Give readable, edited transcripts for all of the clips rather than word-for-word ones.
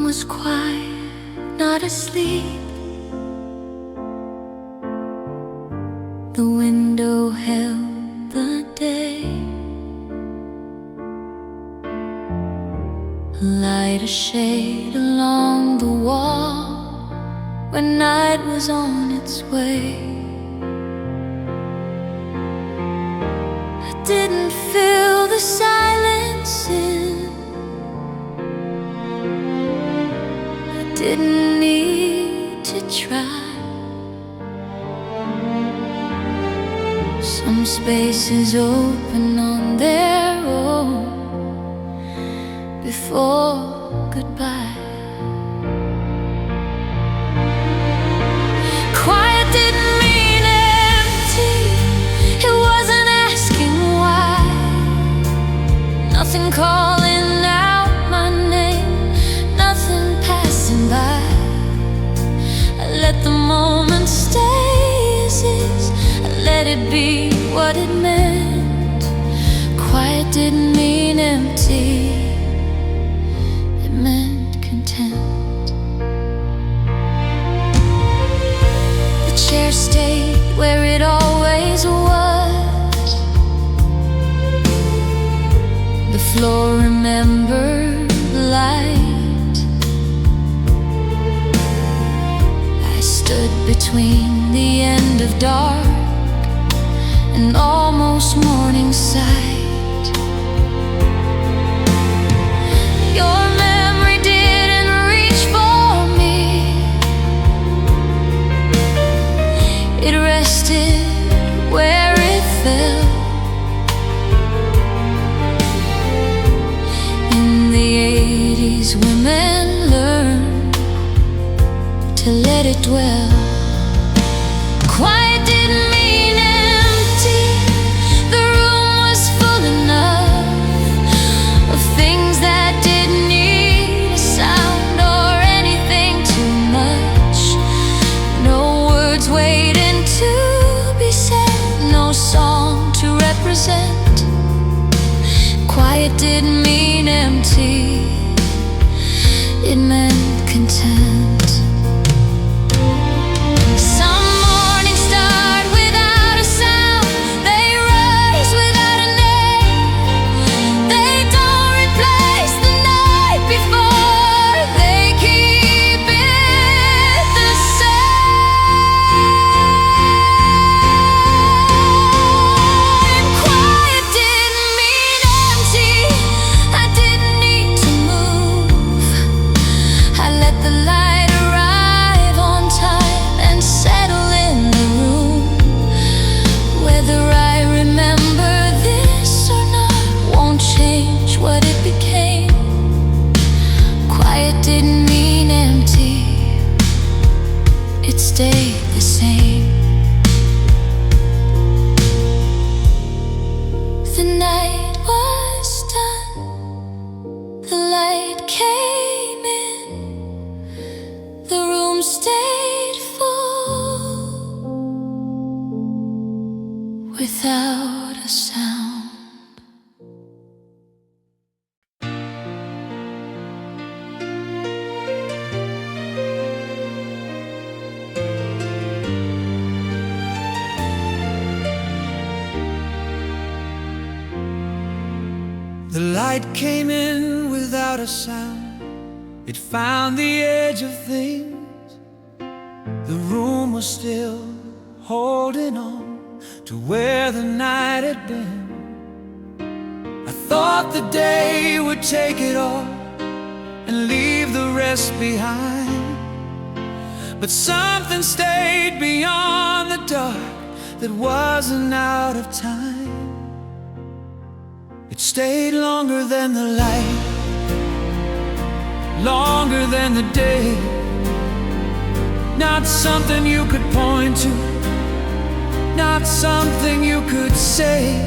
was quiet, not asleep. The window held the day. Light a shade along the wall when night was on its way. I didn't feel the silence in. I didn't need to try. Some spaces open on their own before goodbye. Quiet didn't mean empty. It wasn't asking why. Nothing calling out my name, nothing passing by. I let the moment stay as is. I let it be what it meant. Quiet didn't mean empty. It meant content. The chair stayed where it always was. The floor remembered light. I stood between the end of dark and almost morning sight. Your memory didn't reach for me. It rested where it fell. In the 80s, women learned to let it dwell. Quiet didn't mean empty. The room was full enough of things that didn't need a sound or anything too much. No words waiting to be said, no song to represent. Quiet didn't mean empty. It meant content. Without a sound. The light came in without a sound. It found the edge of things. The room was still holding on to where the night had been. I thought the day would take it all and leave the rest behind, but something stayed beyond the dark that wasn't out of time. It stayed longer than the light, longer than the day. Not something you could point to, not something you could say.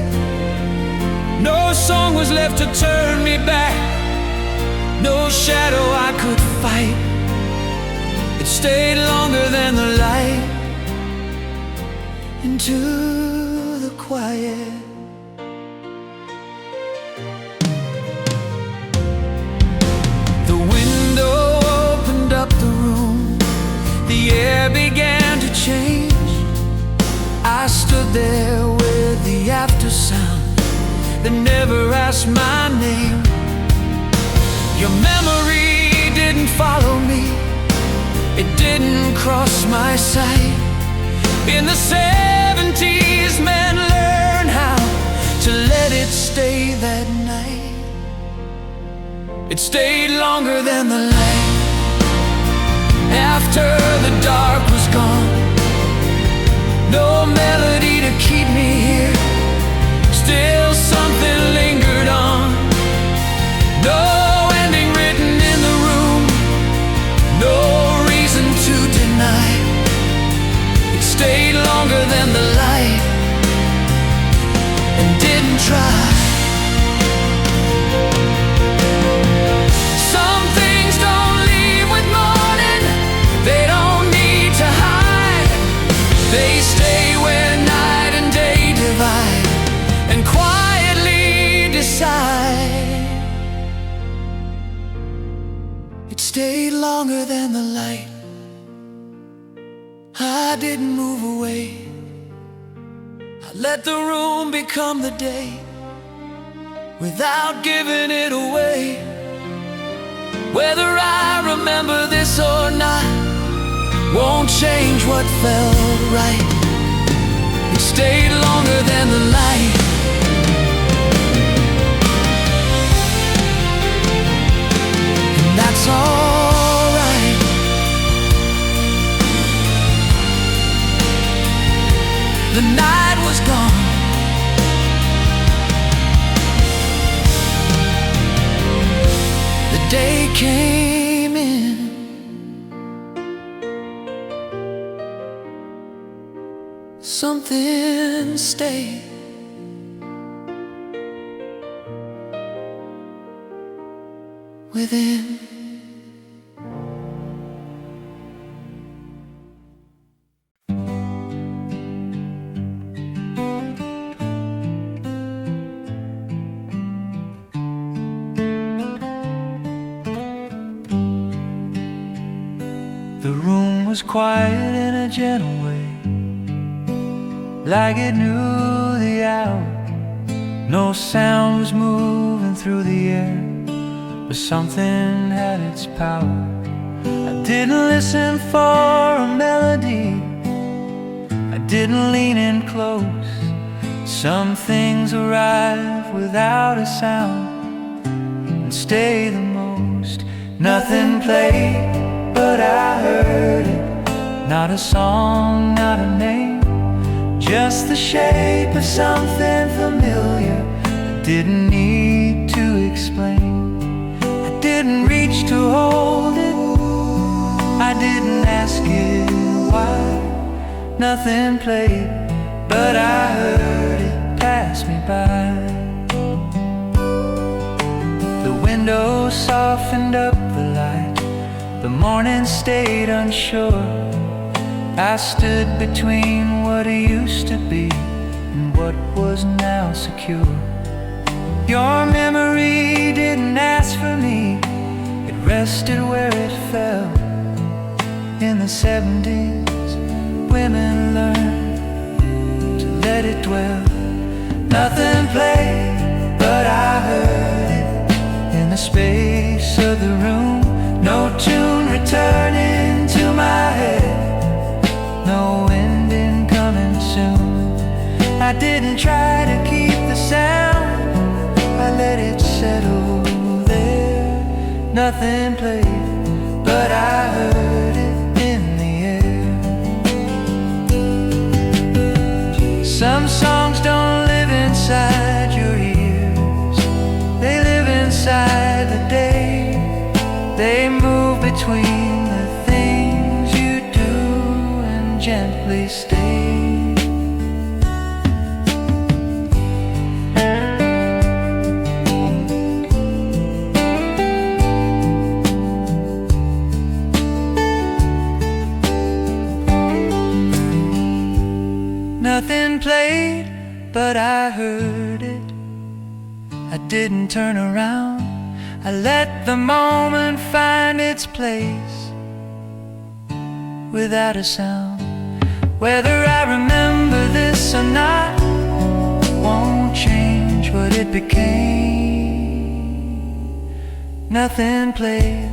No song was left to turn me back, no shadow I could fight. It stayed longer than the light into the quiet. The window stood there with the after sound that never asked my name. Your memory didn't follow me, it didn't cross my sight. In the 70s, men learned how to let it stay that night. It stayed longer than the light. After the dark was gone, no melody to keep me here. Still something lingered on. No ending written in the room, no reason to deny. It stayed longer than the light and didn't try. Some things don't leave with morning, they don't need to hide. They stay where night and day divide and quietly decide. It stayed longer than the light. I didn't move away, I let the room become the day without giving it away. Whether I remember this or not won't change what felt right. It stayed longer than the light. And that's alright. The night was gone, the day came in. Something stayed. Within. The room was quiet in a gentle way, like it knew the hour. No sound was moving through the air, but something had its power. I didn't listen for a melody, I didn't lean in close. Some things arrive without a sound and stay the most. Nothing played, but I heard it. Not a song, not a name, just the shape of something familiar. I didn't need to explain. I didn't reach to hold it, I didn't ask it why. Nothing played, but I heard it pass me by. The window softened up the light, the morning stayed unsure. I stood between what it used to be and what was now secure. Your memory didn't ask for me, it rested where it fell. In the 70s, women learned to let it dwell. Nothing played, but I heard it in the space of the room. No tune returning to my head, no ending coming soon. I didn't try to keep the sound, I let it settle there. Nothing played, but I heard it in the air. Some songs don't live inside your ears, they live inside the day. They move between the things you do and gently stay. Nothing played, but I heard it. I didn't turn around, I let the moment find its place without a sound. Whether I remember this or not won't change what it became. Nothing played,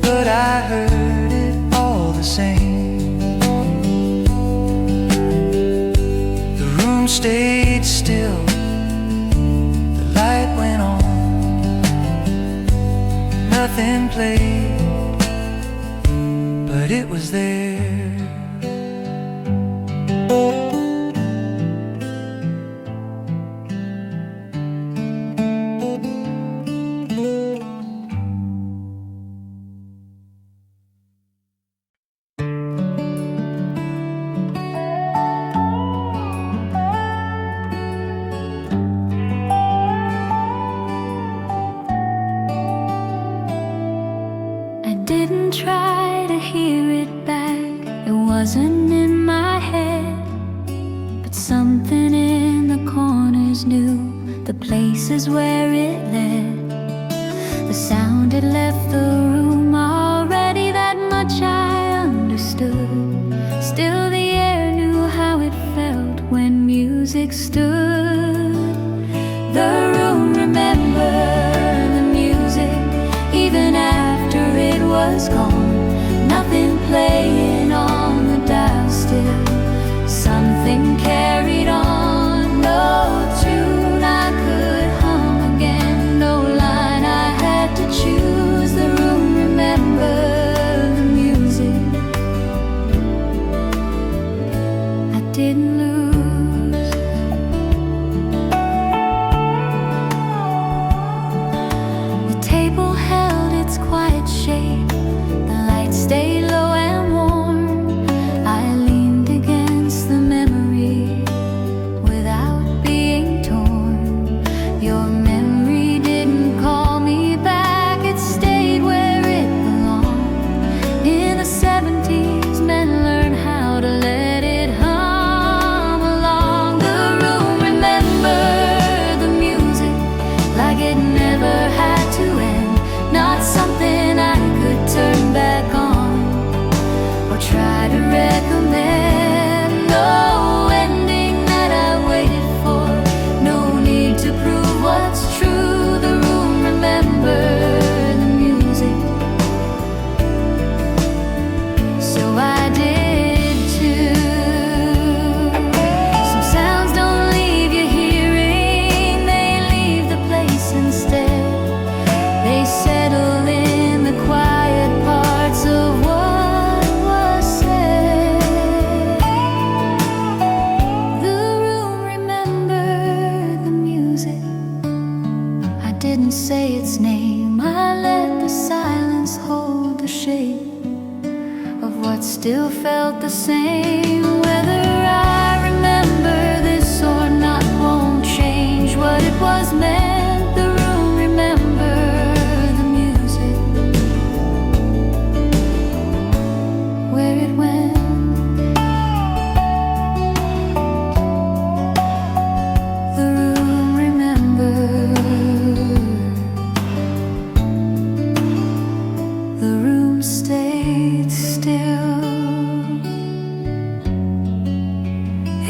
but I heard it all the same. The room stayed still, the light went on. Nothing played, but it was there. Didn't try to hear it back, it wasn't in my head, but something in the corners knew the places where it led. The sound had left the room already, that much I understood. Still the air knew how it felt when music stood. The room remembered the music even after it was gone. Nothing playing on the dial still. Something carried on. No tune I could hum again. No line I had to choose. The room remembered the music I didn't lose. The table held its quiet shade. The light stayed low and warm. I leaned against the memory without being torn. Your memory didn't call me back, it stayed where it belonged. In the 70s, men learned how to let it hum along. The room remembered the music like it never had to end. Not something I could turn back on or try to recommend. No ending that I waited for. No need to prove what's true. The room remembered the music, so I did too. Some sounds don't leave your hearing, they leave the place instead. They settle in the quiet parts of what was said. The room remembered the music. I didn't say its name, I let the silence hold the shape of what still felt the same. Whether I remember this or not won't change what it was meant. The room remembered the music, where it went. The room remembered. The room stayed still.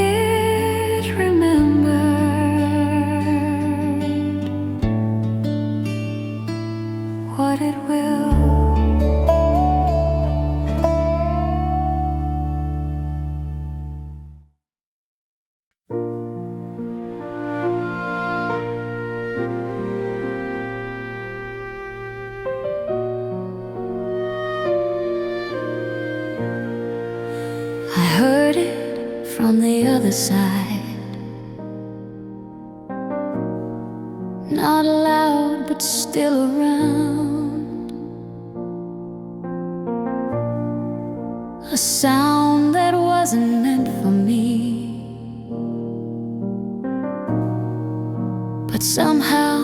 It remembered what it will. I heard it from the other side. Not loud, but still around. A sound that wasn't meant for me, but somehow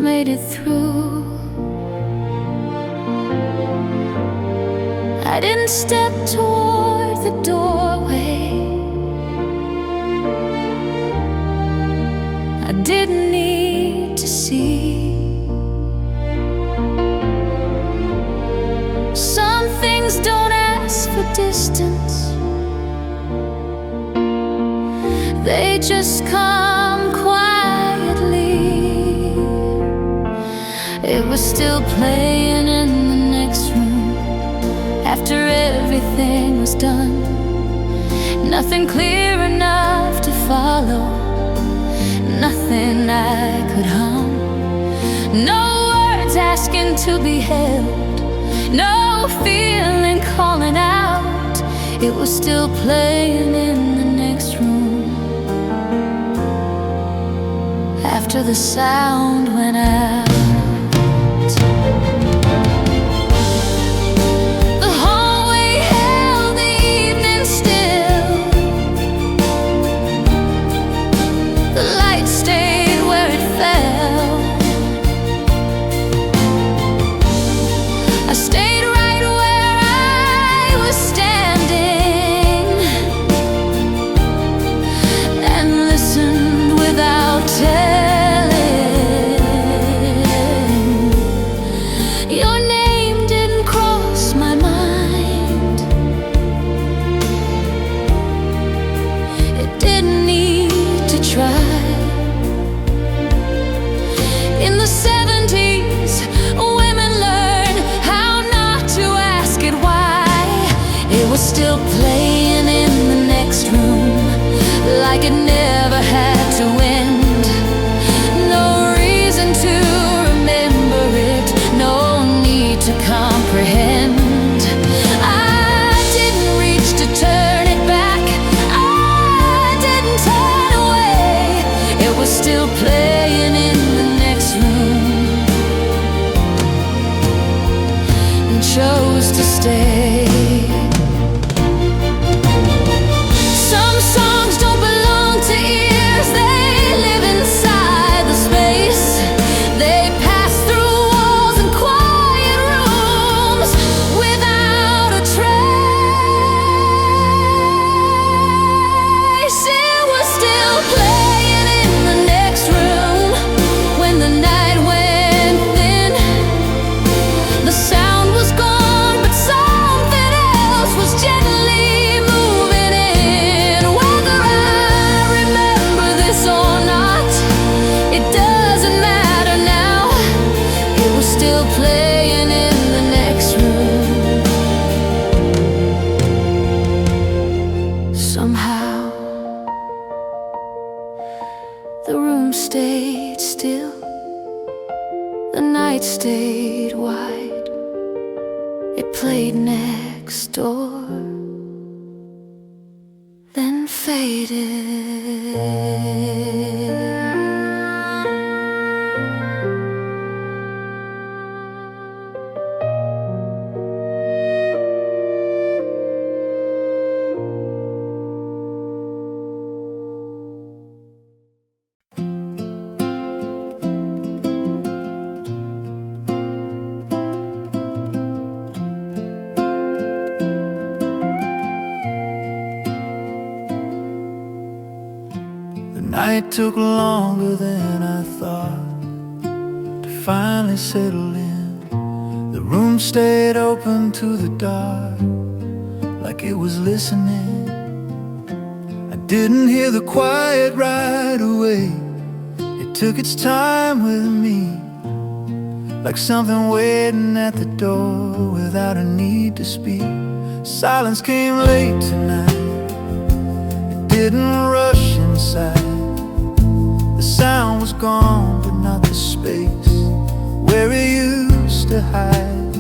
made it through. I didn't step toward the doorway. I didn't need to see. Some things don't ask for distance, just come quietly. It was still playing in the next room after everything was done. Nothing clear enough to follow, nothing I could hum. No words asking to be held, no feeling calling out. It was still playing in the next room after the sound went out. The hallway held the evening still. The light stayed where it fell. I stayed right where I was standing and listened without telling. Your name didn't cross my mind. It didn't need to try. In the 70s, women learned how not to ask it why. It was still playing in the next room like it never had to end. No reason to remember it, no need to comprehend. I didn't reach to turn it back, I didn't turn away. It was still playing in the next room and chose to stay. Some songs don't belong to ears, they live inside the space. They pass through walls and quiet rooms without a trace. It was still playing in the next room when the night went thin. The sound was gone, but something else was gently moving in. Whether I remember this or not, it doesn't matter now. It was still playing in the next room. Somehow the room stayed still, the night stayed wide. It played next door, then faded. The night took longer than I thought to finally settle in. The room stayed open to the dark, like it was listening. I didn't hear the quiet right away. It took its time with me, like something waiting at the door without a need to speak. Silence came late tonight, it didn't rush inside. The sound was gone, but not the space where it used to hide.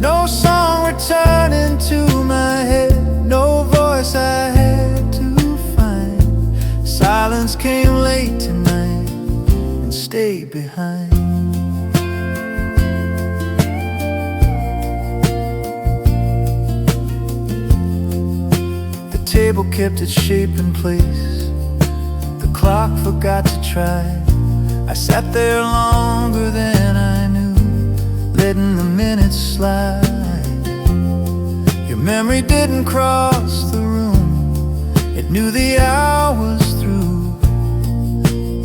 No song returning to my head, no voice I had to find. Silence came late tonight and stayed behind. The table kept its shape in place, the clock forgot to try. I sat there longer than I knew, letting the minutes slide. Your memory didn't cross the room, it knew the hour was through.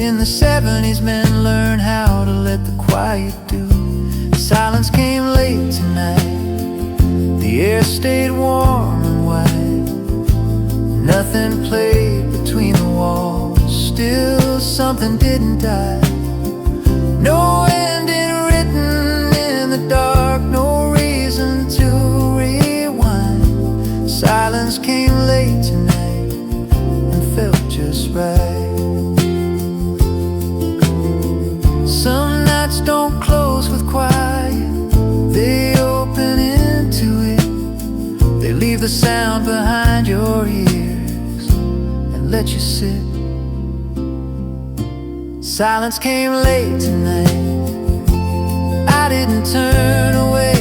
In the 70s, men learned how to let the quiet do. Silence came late tonight, the air stayed warm and wide. Nothing played between the walls, still something didn't die. No ending written in the dark, no reason to rewind. Silence came late tonight and felt just right. Some nights don't close with quiet, they open into it. They leave the sound behind your ears and let you sit. Silence came late tonight, I didn't turn away,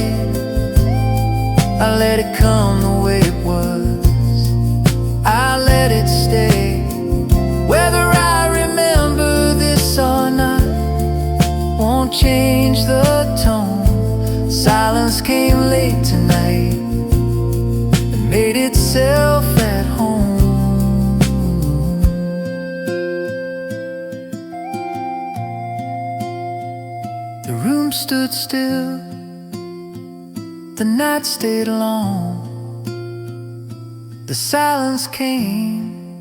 I let it come the way it was, I let it stay. Whether I remember this or not won't change the tone. Silence came late tonight and made itself at home. The room stood still, the night stayed long. The silence came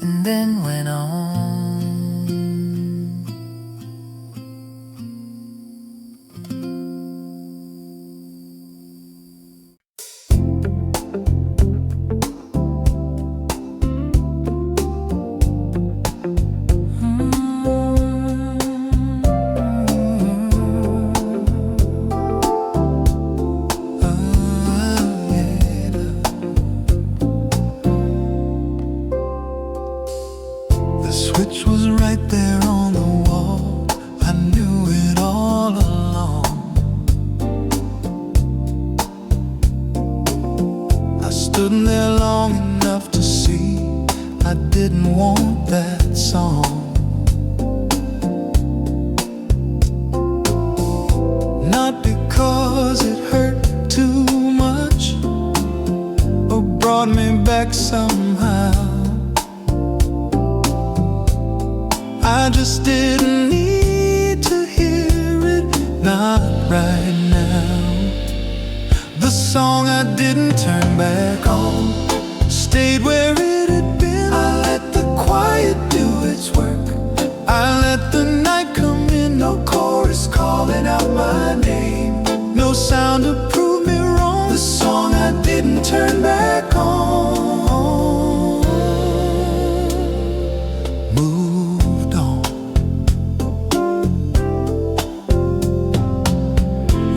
and then went on. Which was right there on the wall, I knew it all along. I stood there long enough to see I didn't want that song. Not because it hurt too much or brought me back somehow, I just didn't need to hear it, not right now. The song I didn't turn back on stayed where it had been. I let the quiet do its work, I let the night come in. No chorus calling out my name, no sound to prove me wrong. The song I didn't turn back on moved on.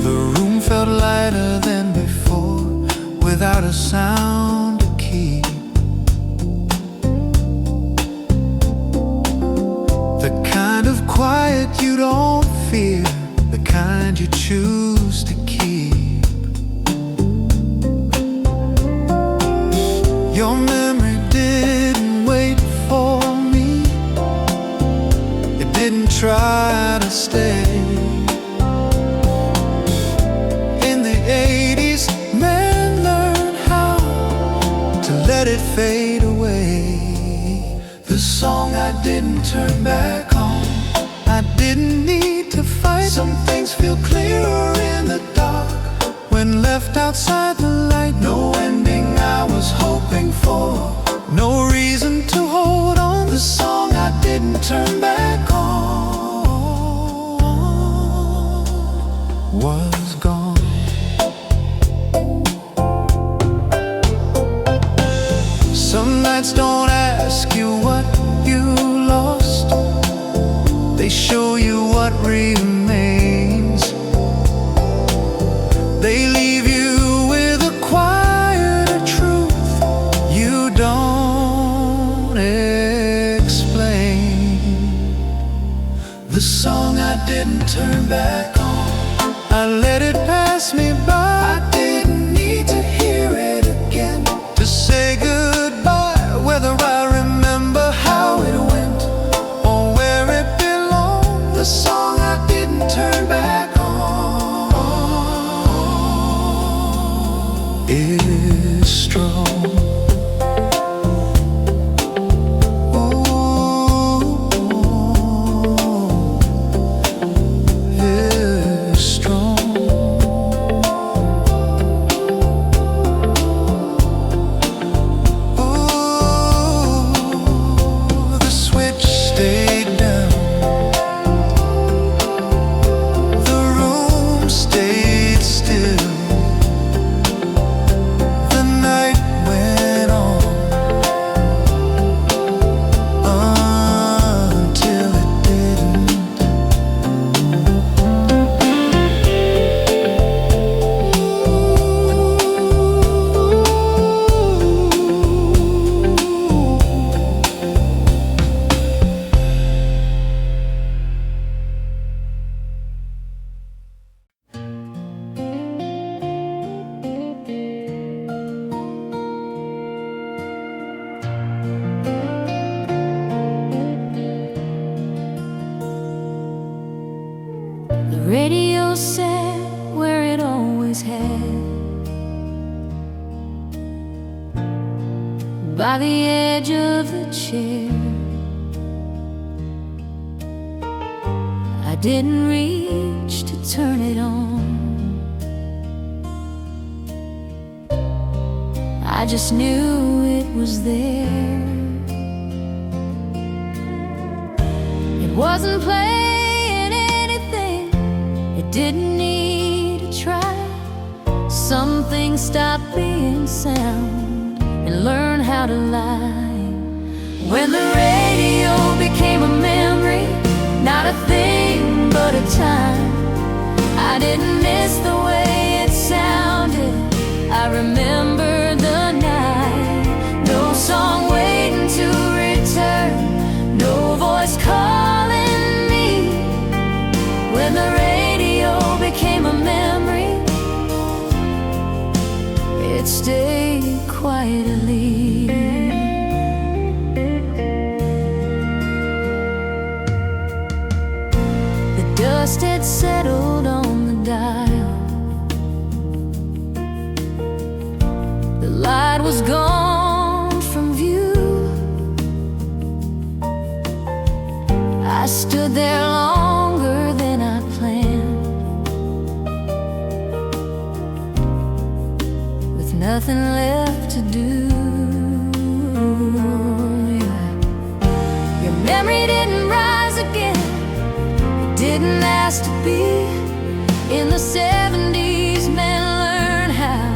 The room felt lighter than before, without a sound to keep the kind of quiet you don't fear, the kind you choose to keep. Your memory didn't wait for me, it didn't try to stay. In the 80s, men learned how to let it fade away. The song I didn't turn back on, I didn't need to fight. Some things feel clearer in the dark when left outside the light. No ending I was hoping for, no reason to hold on. The song I didn't turn back on was gone. Some nights don't ask you what you lost, they show you what remains. They leave you with a quieter truth you don't explain. The song I didn't turn back on, I let it pass me by. I didn't need to hear it again to say goodbye. Whether I remember how it went or where it belonged, the song I didn't turn back on is strong. by the edge of the chair. I didn't reach to turn it on. I just knew it was there. It wasn't playing anything, it didn't need a try. Some things stop being sound and learn how to lie. When the radio became a memory, not a thing but a time, I didn't miss the way it sounded. I remember the night, no song waiting to return, no voice calling me. When the radio became a memory, it stayed quietly. The dust had settled on the dial, the light was gone from view. I stood there longer than I planned, with nothing left to do. Your memory didn't rise again, it didn't ask to be. In the 70s, men learned how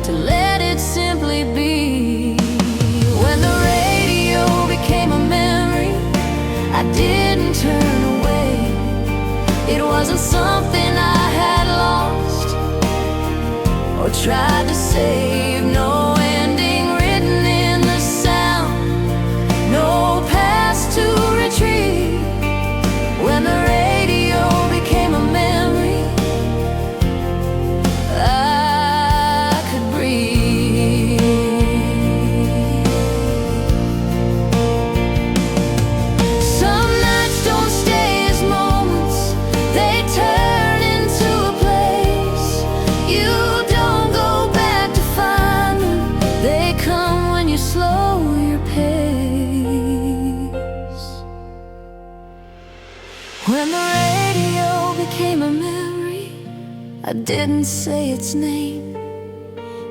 to let it simply be. When the radio became a memory, I didn't turn away. It wasn't something I had lost or tried to save. No ending written in the sound, no past to retrieve. When the radio became a memory, I could breathe. Some nights don't stay as moments, they turn into a place. You don't go back to find them, they come when you slow your pace. When the radio became a memory, I didn't say its name.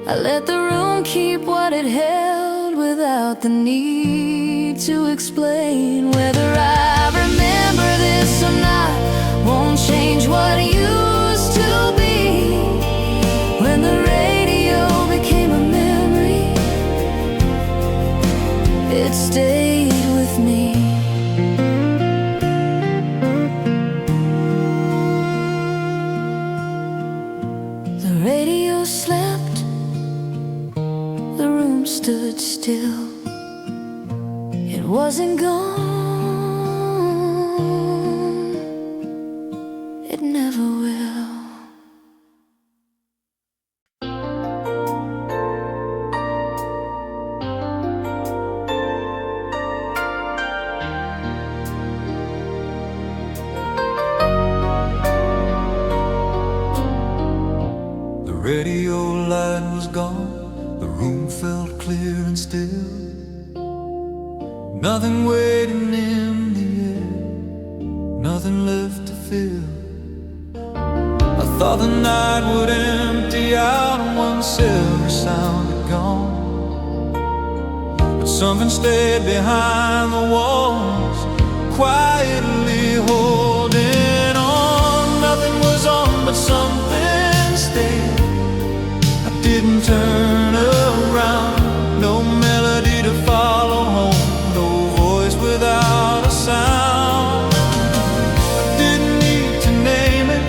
I let the room keep what it held without the need to explain. Whether I remember this or not won't change what it used to be. When the radio became a memory, it stayed with me. The radio slept, the room stood still. It wasn't gone, it never will. The radio light was gone, the room felt clear and still. Nothing waiting in the air, nothing left to feel. I thought the night would empty out once every sound had gone, but something stayed behind the walls, quietly holding on. Nothing was on, but something stayed. I didn't turn around, no melody to follow home, no voice without a sound. I didn't need to name it,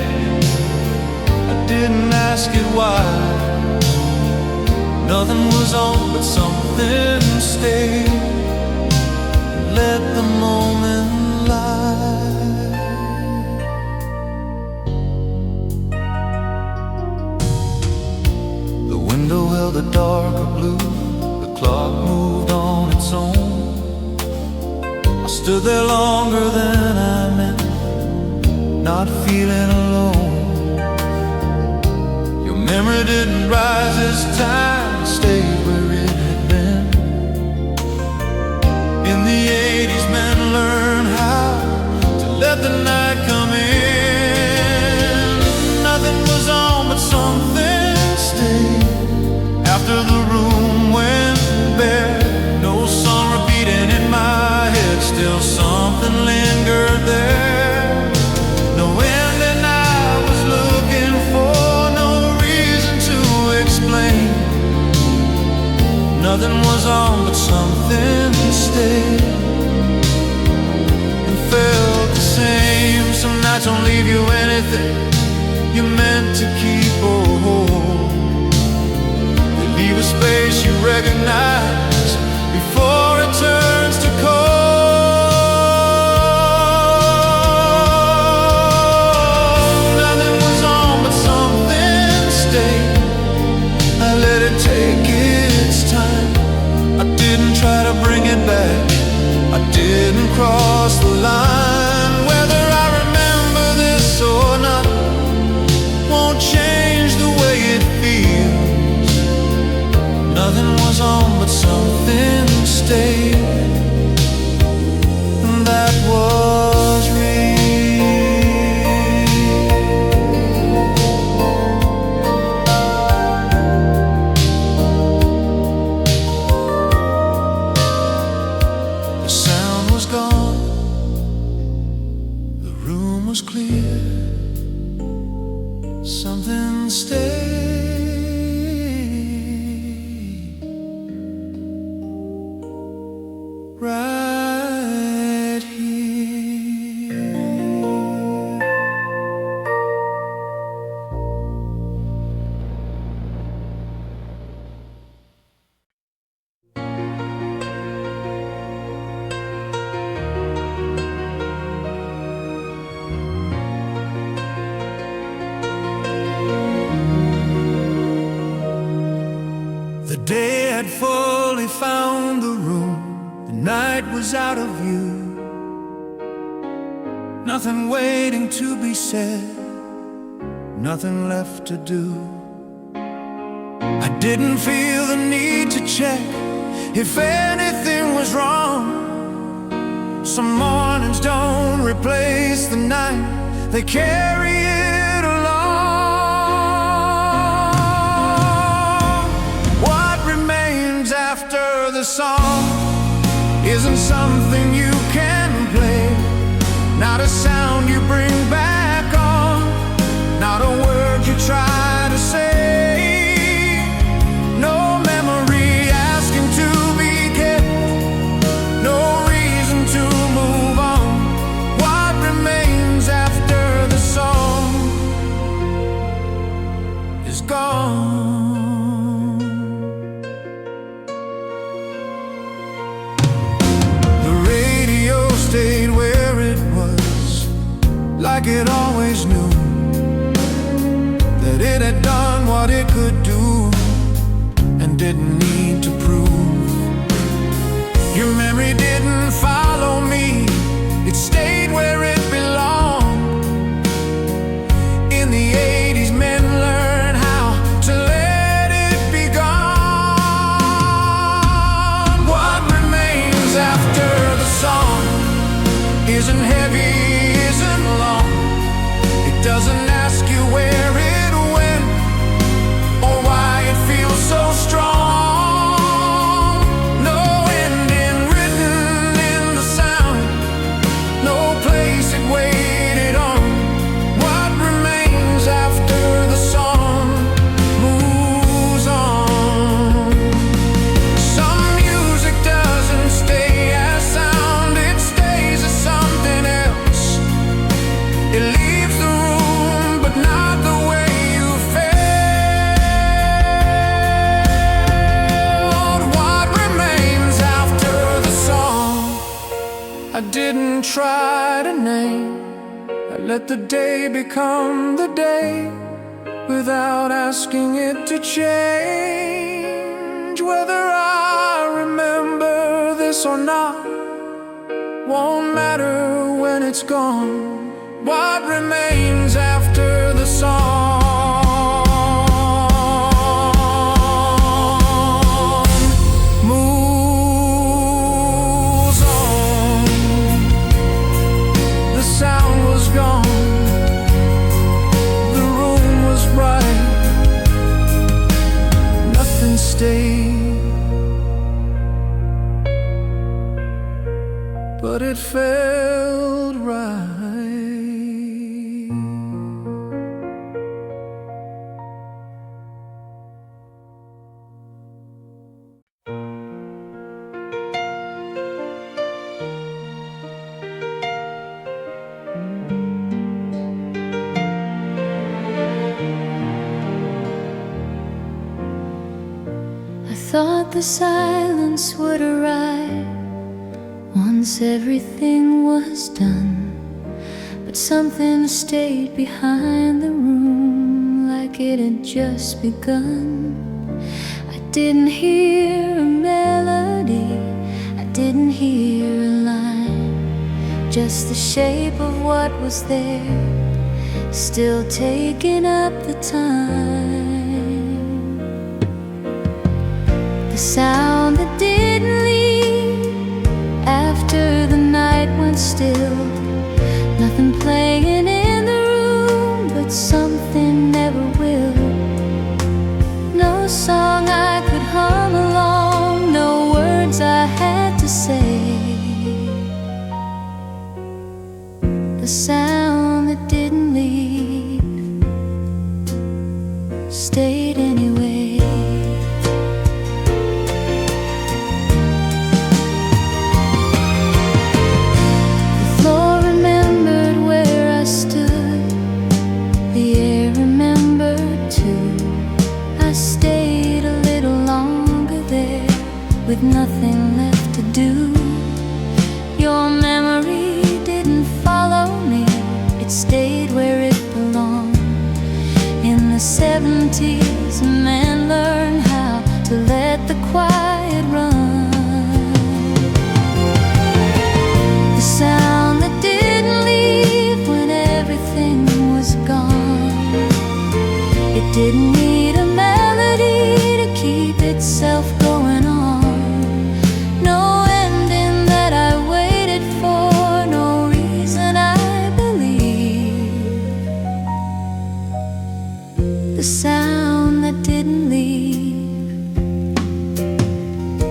I didn't ask it why. Nothing was on, but something stayed. Let the moment lie. The window held a darker blue, the clock moved on its own. I stood there longer than I meant, not feeling alone. Your memory didn't rise this time, it stayed where it had been. the night come in, nothing was on but something stayed. After the room went bare, no song repeating in my head, still something lingered there. No ending I was looking for, no reason to explain. Nothing was on but something stayed and felt the same. Some nights don't leave you anything you meant to keep. They leave a space you recognize before it turns to cold. Nothing was on but something stayed. I let it take its time. I didn't try to bring it back, I didn't cross the line. Whether I remember this or not won't change the way it feels. Nothing was on but something stayed, and that was real. The sound was gone, the room was clear. Something stayed right here. The day had fully found the room, the night was out of view. Nothing waiting to be said, nothing left to do. I didn't feel the need to check if anything was wrong. Some mornings don't replace the night, they carry it along. What remains after the song isn't something you can play, not a sound you bring back on, not a word you try to say, no memory asking to be kept, no reason to move on. What remains after the song is gone. Stayed where it was, like it always knew that it had done what it could do and didn't need to prove. Your memory didn't follow me, it stayed where it belonged. In the 80s, men learned how to let it be gone. What remains after the song isn't heavy, isn't long. It doesn't ask you where it went or why it feels so strong. No ending written in the sound, no place it waited on. What remains after the song moves on. Some music doesn't stay as sound, it stays as something else. It leaves the room, but not the way you felt. What remains after the song I didn't try to name, I let the day become the day without asking it to change. Whether I remember this or not won't matter when it's gone. What remains after the song moves on. The sound stay, but it felt right. Thought the silence would arrive once everything was done, but something stayed behind the room like it had just begun. I didn't hear a melody, I didn't hear a line, just the shape of what was there, still taking up the time. The sound that didn't leave after the night went still, nothing playing in the room, but something never will. No song I could hum along, no words I had to say. The sound that didn't leave stayed anyway. With nothing left to do, your memory didn't follow me, it stayed where it belonged. In the 70s, men learned how to let the quiet run. The sound that didn't leave when everything was gone, it didn't need a melody to keep itself going on. The sound that didn't leave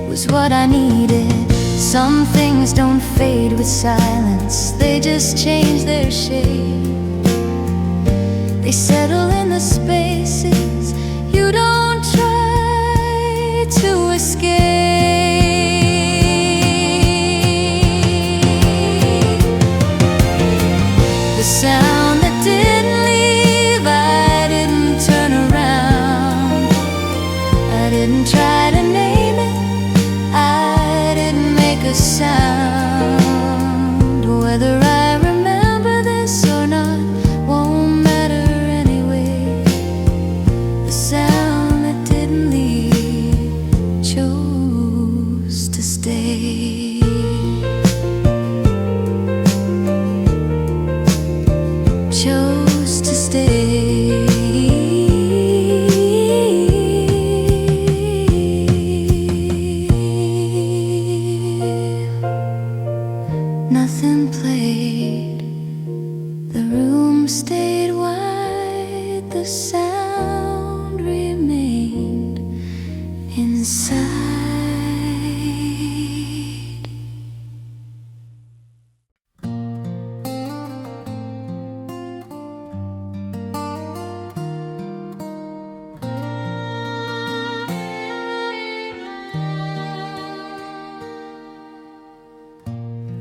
was what I needed. Some things don't fade with silence, they just change their shape. They settle in the spaces you don't try to escape. The sound that didn't leave, I didn't turn around, I didn't try to name it, I didn't make a sound. Whether I remember this or not won't matter anyway. The sound that didn't leave chose to stay. Chose to stay. Nothing played, the room stayed wide, the sound remained inside.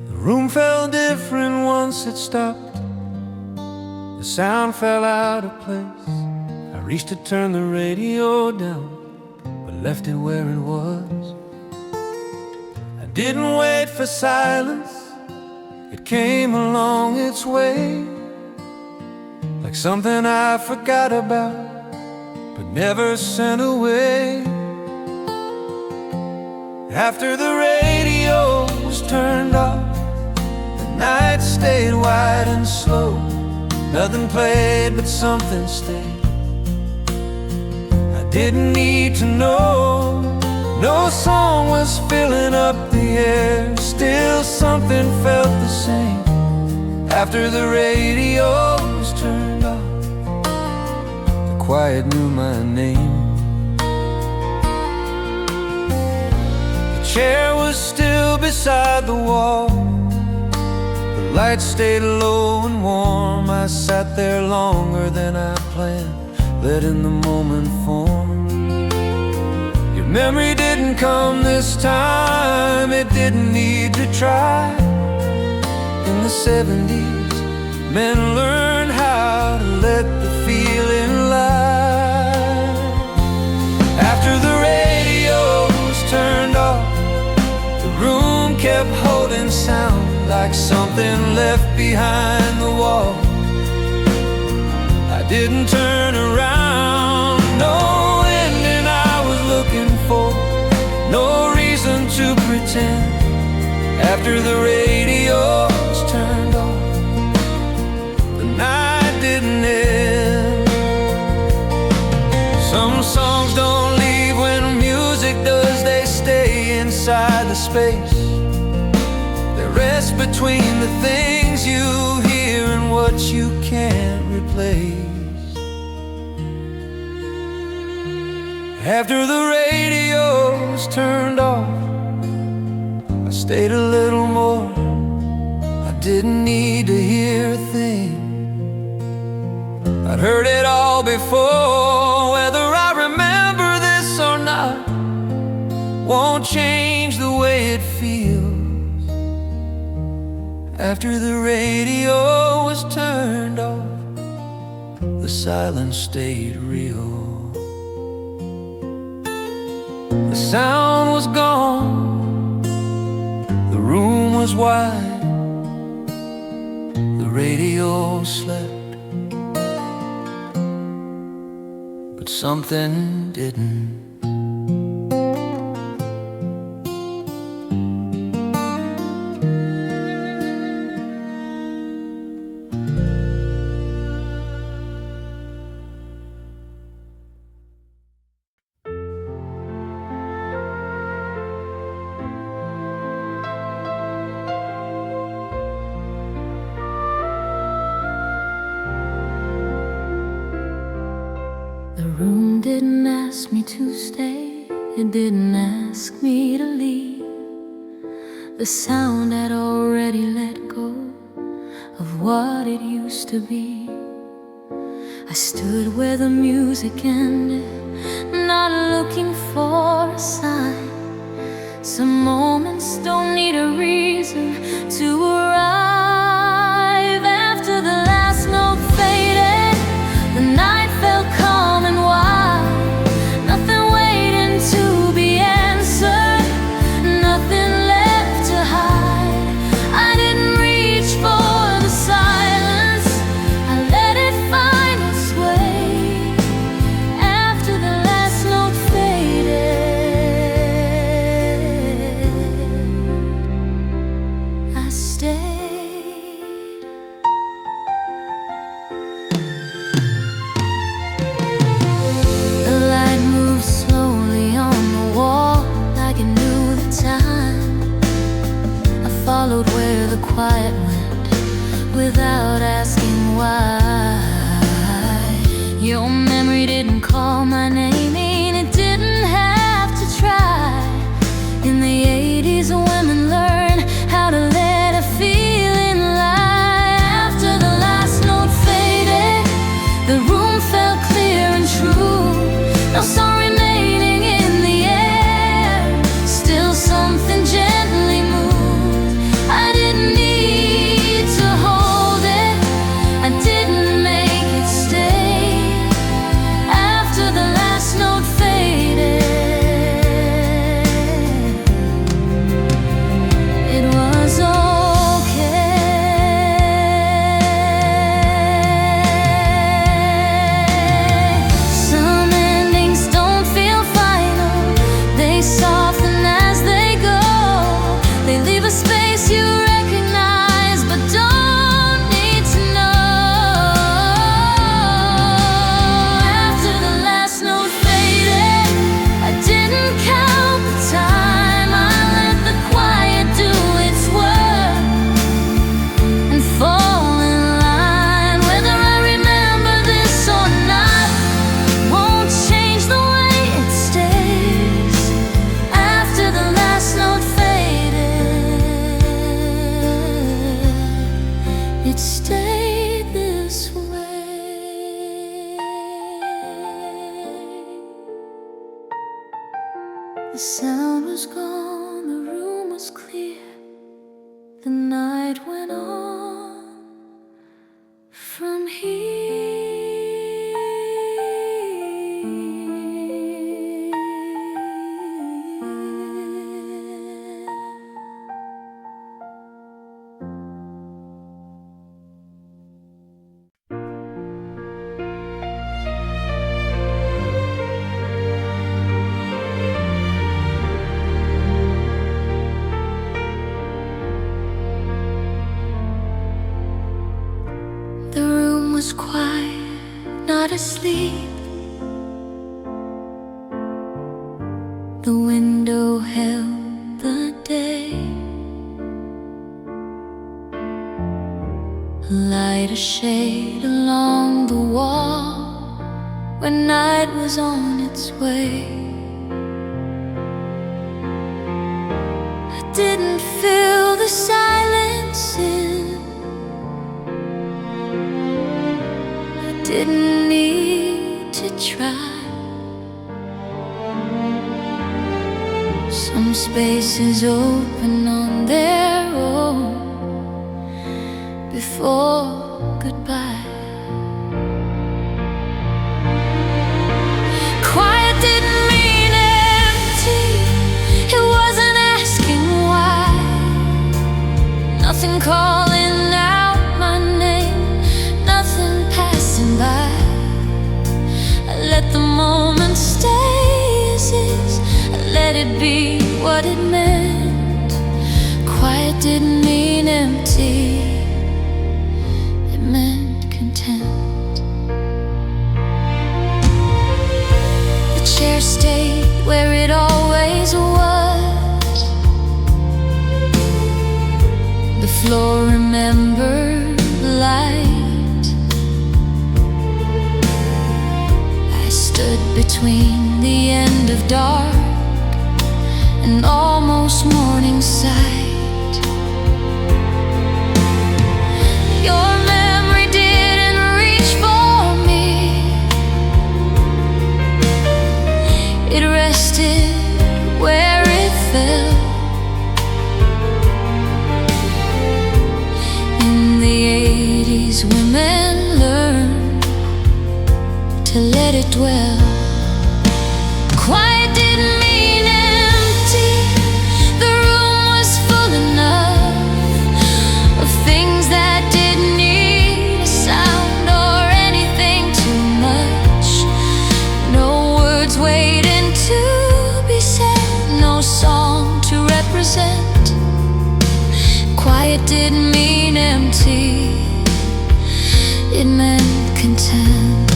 The room felt different once it stopped. The sound fell out of place. I reached to turn the radio down, but left it where it was. I didn't wait for silence, it came along its way, like something I forgot about, but never sent away. After the radio was turned off, the night stayed wide and slow. Nothing played, but something stayed. I didn't need to know. No song was filling up the air. Still something felt the same. After the radio was turned off, the quiet knew my name. chair was still beside the wall. The lights stayed low and warm. I sat there longer than I planned, letting the moment form. Your memory didn't come this time, it didn't need to try. In the 70s, men learned how to let the feeling lie. After the radio was turned off, the room kept holding sound like something left behind the wall. I didn't turn around, no ending I was looking for, no reason to pretend. After the radio was turned off, the night didn't end. Some songs don't leave when music does, they stay inside the space. They rest between the things you hear and what you can't replace. After the radio was turned off, I stayed a little more. I didn't need to hear a thing. I'd heard it all before. Whether I remember this or not won't change the way it feels. After the radio was turned off, the silence stayed real. The sound was gone, the room was wide, the radio slept, but something didn't. The room didn't ask me to stay, it didn't ask me to leave. The sound had already let go of what it used to be. I stood where the music ended, not looking for a sign. Some moments don't need a reason to arrive. After the last note faded, the night felt calm and wild. Nothing waiting to be answered, nothing left to hide. I didn't reach for the silence, I let it find its way. After the last note faded, I stayed. The light moved slowly on the wall like it knew the time. I followed where the quiet went without asking why. Your memory didn't call my name, and it didn't have to try. In the 80s, women learned how to let a feeling lie. After the last note faded, the room felt clear and true. No song remaining in the air, still something gently moved. I didn't need to hold it, I didn't make it stay. The sound was gone, the room was clear. The night went on from here. The room was quiet, not asleep. The window held the day. Light a shade along the wall when night was on its way. I didn't feel the silence in. Didn't need to try. Some spaces open on their own before goodbye. Quiet didn't mean empty. It wasn't asking why. Nothing calling out my name. Nothing passing by. I let the moment stay as is. I let it be what it meant. Quiet didn't mean empty. It meant content. The chair stayed where it always was. The floor remembered light. I stood between the end of dark and almost morning sight. Your memory didn't reach for me. It rested where it fell. In the 80s, women learned to let it dwell. Quiet didn't mean empty. The room was full enough of things that didn't need a sound or anything too much. No words waiting to be said, no song to represent. Quiet didn't mean empty. It meant content.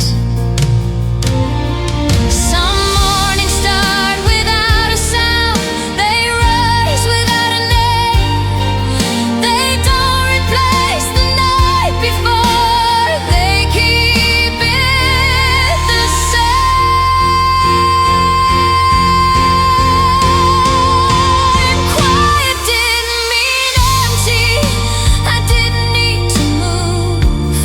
Some mornings start without a sound. They rise without a name. They don't replace the night before. They keep it the same. Quiet didn't mean empty. I didn't need to move.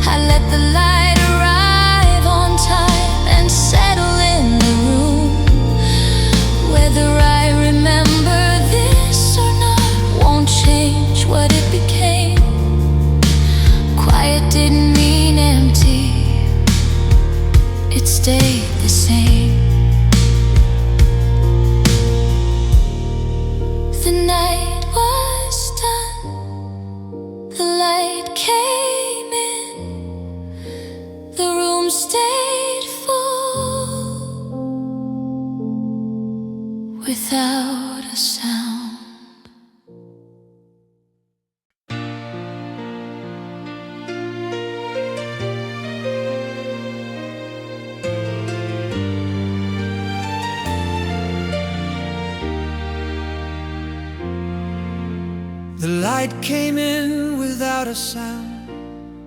I let the light arrive on time and settle in the room. Whether I remember this or not won't change what it became. Quiet didn't mean empty. It stayed the same. The night was done. The light came in. The room stayed full without a sound. The light came in without a sound.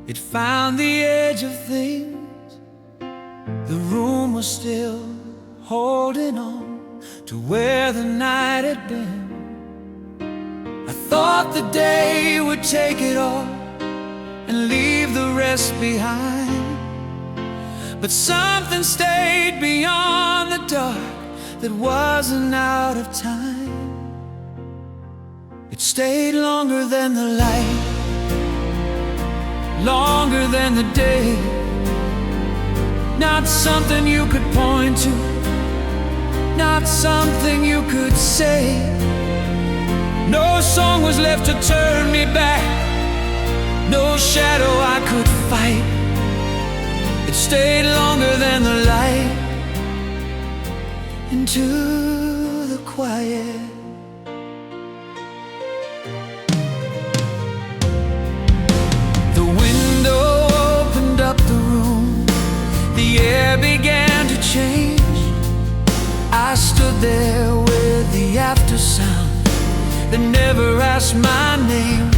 It found the edge of things. The room was still holding on to where the night had been. I thought the day would take it all and leave the rest behind. But something stayed beyond the dark. that wasn't out of time. It stayed longer than the light, longer than the day. Not something you could point to, not something you could say. No song was left to turn me back, no shadow I could fight. It stayed longer than the light, into the quiet. The window opened up the room, the air began to change. I stood there with the after sound that never asked my name.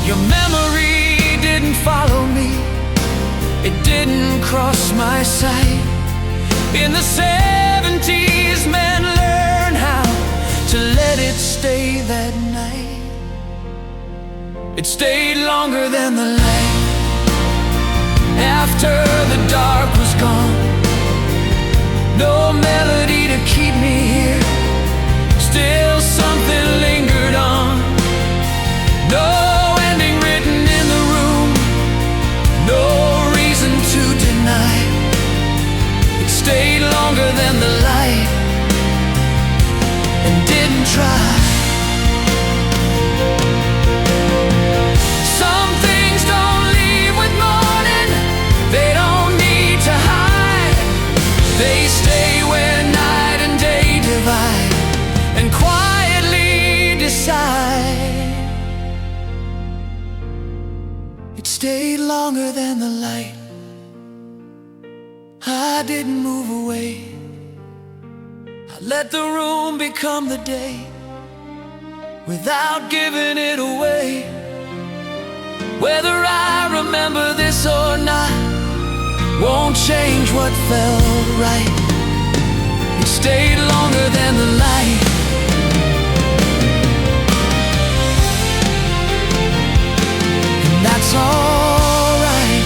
Your memory didn't follow me, it didn't cross my sight. In the 70s, men learned how to let it stay that night. It stayed longer than the light. After the dark was gone, no melody to keep me here. Still something lingered on. No ending written in the room, no reason to deny. It stayed longer than the light, and didn't try. Some things don't leave with morning, they don't need to hide. They stay where night and day divide, and quietly decide. It stayed longer than the light. I didn't move away, I let the room become the day, without giving it away. Whether I remember this or not won't change what felt right. It stayed longer than the light, and that's alright.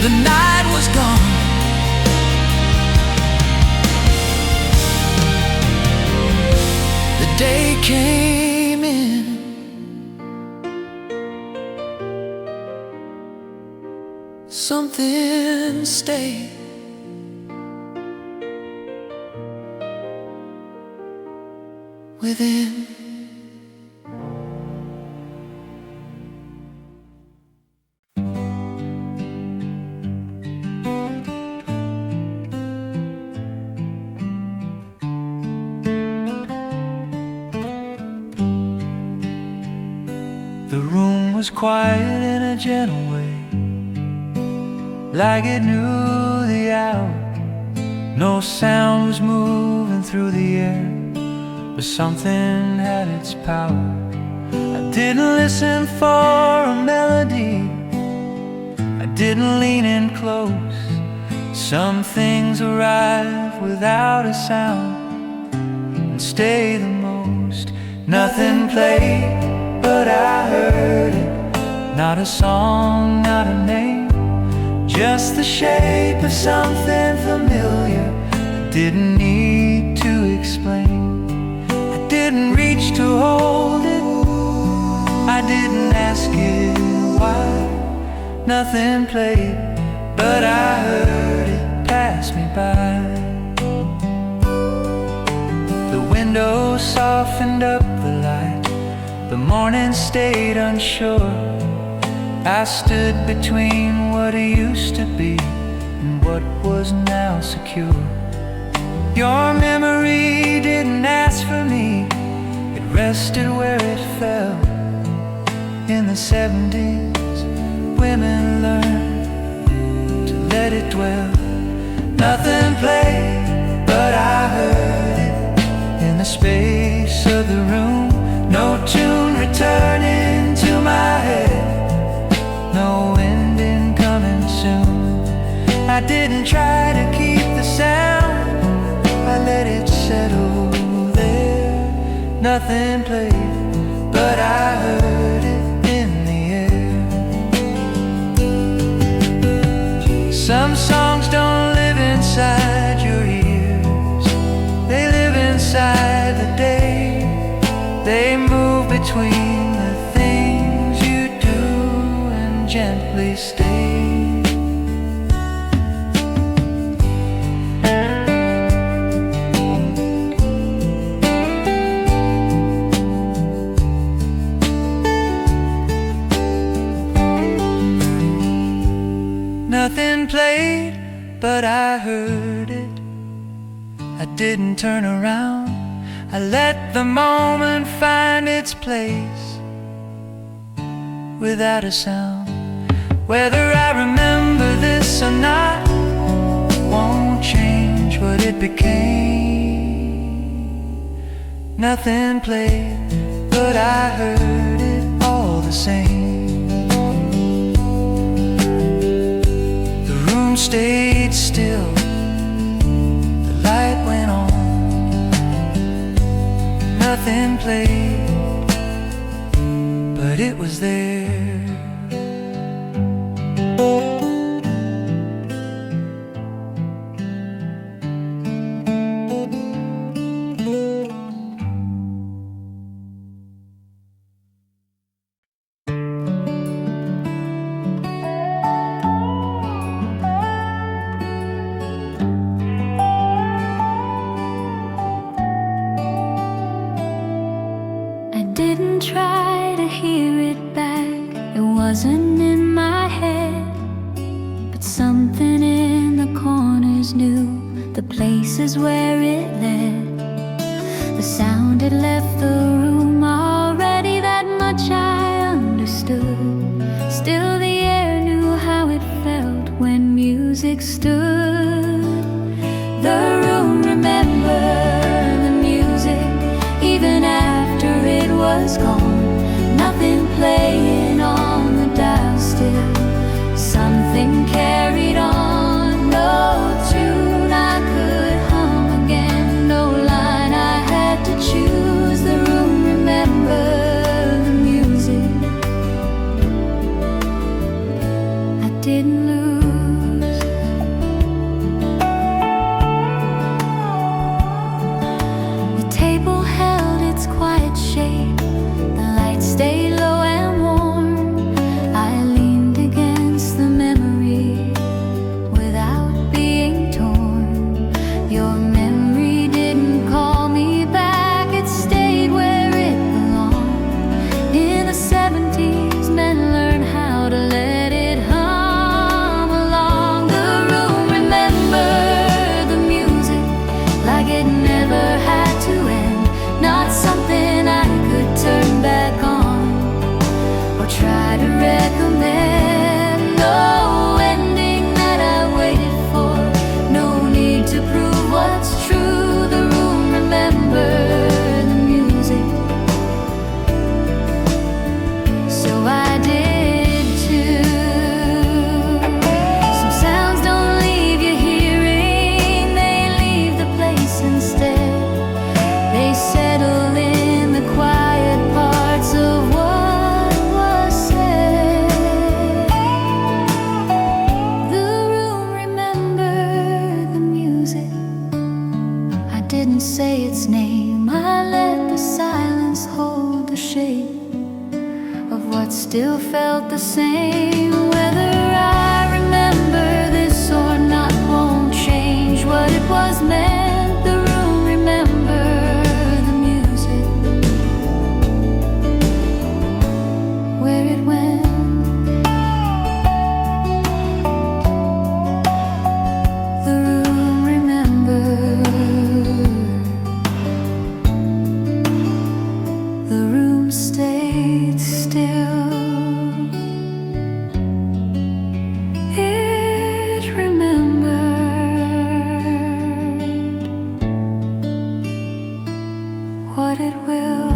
The night was gone, the day came in. Something stayed, within. The room was quiet in a gentle way, like it knew the hour. No sound was moving through the air, but something had its power. I didn't listen for a melody, I didn't lean in close. Some things arrive without a sound and stay the most. Nothing played, but I heard it. Not a song, not a name, just the shape of something familiar. I didn't need to explain, I didn't reach to hold it, I didn't ask it why. Nothing played, but I heard it pass me by. The window softened up the light, the morning stayed unsure. I stood between what it used to be and what was now secure. Your memory didn't ask for me, it rested where it fell. In the 70s, women learned to let it dwell. Nothing played, but I heard it in the space of the room. No tune returning to my head, no ending coming soon. I didn't try to keep the sound, I let it settle there. Nothing played, but I heard it in the air. Some songs don't live inside your ears, they live inside the day. They move between the things you do and gently stay. Nothing played, but I heard it. I didn't turn around, I let the moment find its place without a sound. Whether I remember this or not won't change what it became. Nothing played, but I heard it all the same. Stayed still, the light went on. Nothing played, but it was there. Try to hear it back, it wasn't in my head, but something in the corners knew the places where it led. The sound had left the room already, that much I understood. Still the air knew how it felt when music stood. The room remembered the music even after it was gone. Nothing playing on the dial still. Something carried on. No tune I could hum again. No line I had to choose. The room remembered the music I didn't lose. The table held its quiet shape. Stay low and warm. I leaned against the memory without being torn. Your memory didn't call me back, it stayed where it belonged. In the 70s, men learned how to let it hum along. The room remembered the music like it never had to end. Not something I could turn back on. Try to recommend. No ending that I waited for. No need to prove what's true. The room remembered the music, so I did too. Some sounds don't leave your hearing, they leave the place instead. They settle in the quiet parts of what say its name. I let the silence hold the shape of what still felt the same. Whether I remember this or not won't change what it was meant. The room remembered the music, where it went. The room remembered. Stayed still. It remembered what it will.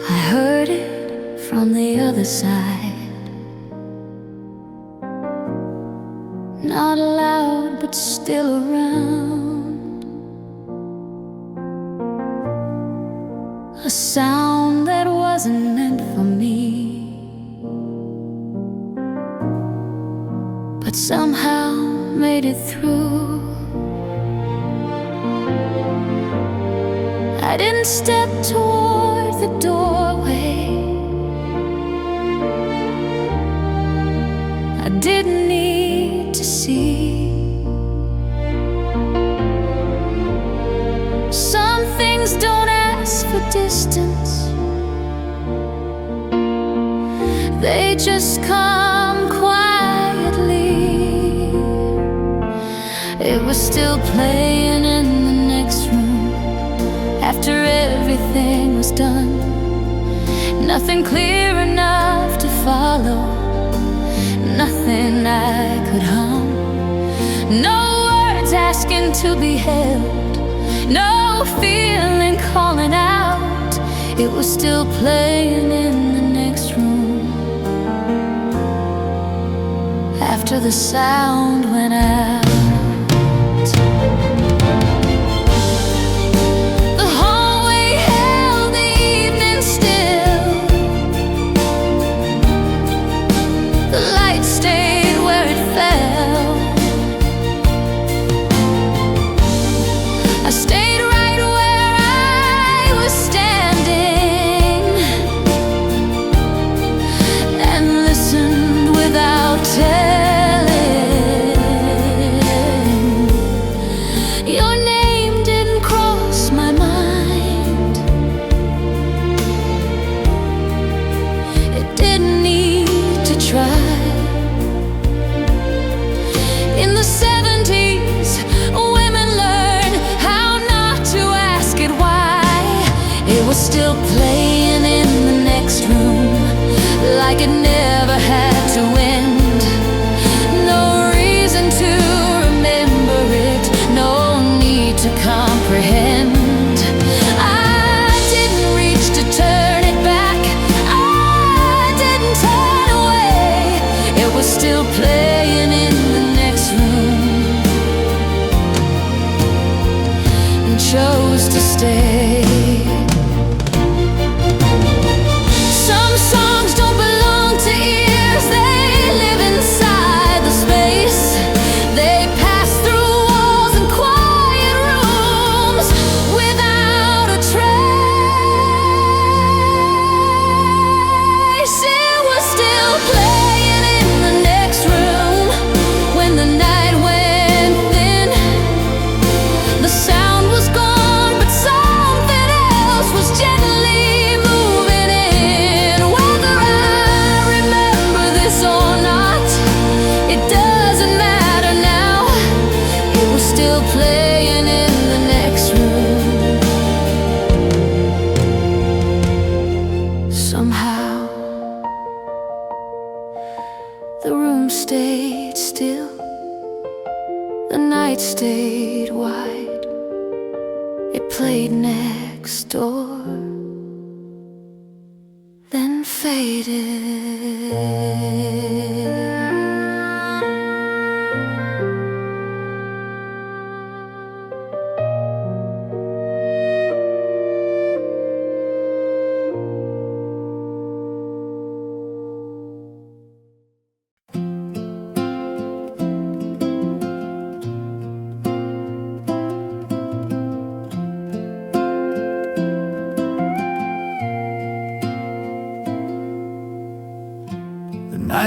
I heard it from the other side. not loud but still around, a sound that wasn't meant for me, but somehow made it through. I didn't step toward the doorway, I didn't need to see. Some things don't ask for distance, they just come quietly. It was still playing in the next room after everything was done. Nothing clear enough to follow, nothing I could hum. No words asking to be held, no feeling calling out. It was still playing in the next room after the sound went out. Still playing in the next room, like it never had to end. No reason to remember it, no need to comprehend. I didn't reach to turn it back, I didn't turn away. It was still playing in the next room and chose to stay.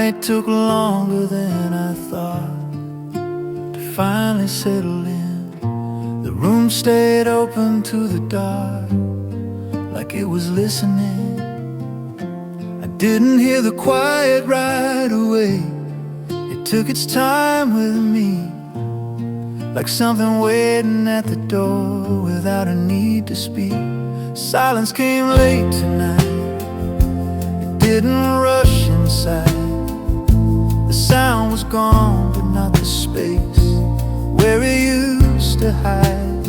It took longer than I thought to finally settle in. The room stayed open to the dark, like it was listening. I didn't hear the quiet right away. It took its time with me, like something waiting at the door without a need to speak. Silence came late tonight, it didn't rush inside. The sound was gone, but not the space where it used to hide.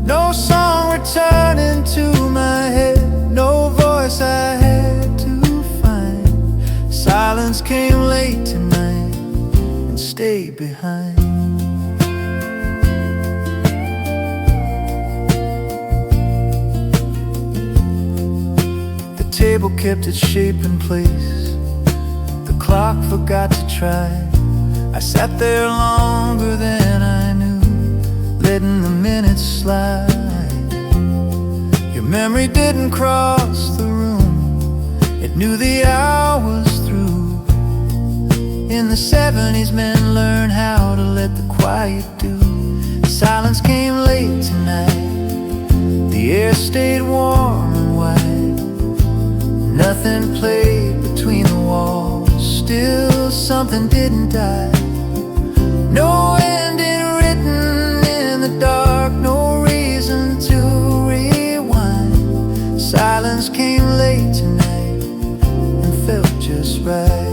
No song returning to my head, no voice I had to find. Silence came late tonight, and stay behind. The table kept its shape in place, the clock forgot to try. I sat there longer than I knew, letting the minutes slide. Your memory didn't cross the room, it knew the hour was through. In the 70s men learned how to let the quiet do. Silence came late tonight, the air stayed warm and wide. Nothing played between the walls, still something didn't die. No ending written in the dark, no reason to rewind. Silence came late tonight and felt just right.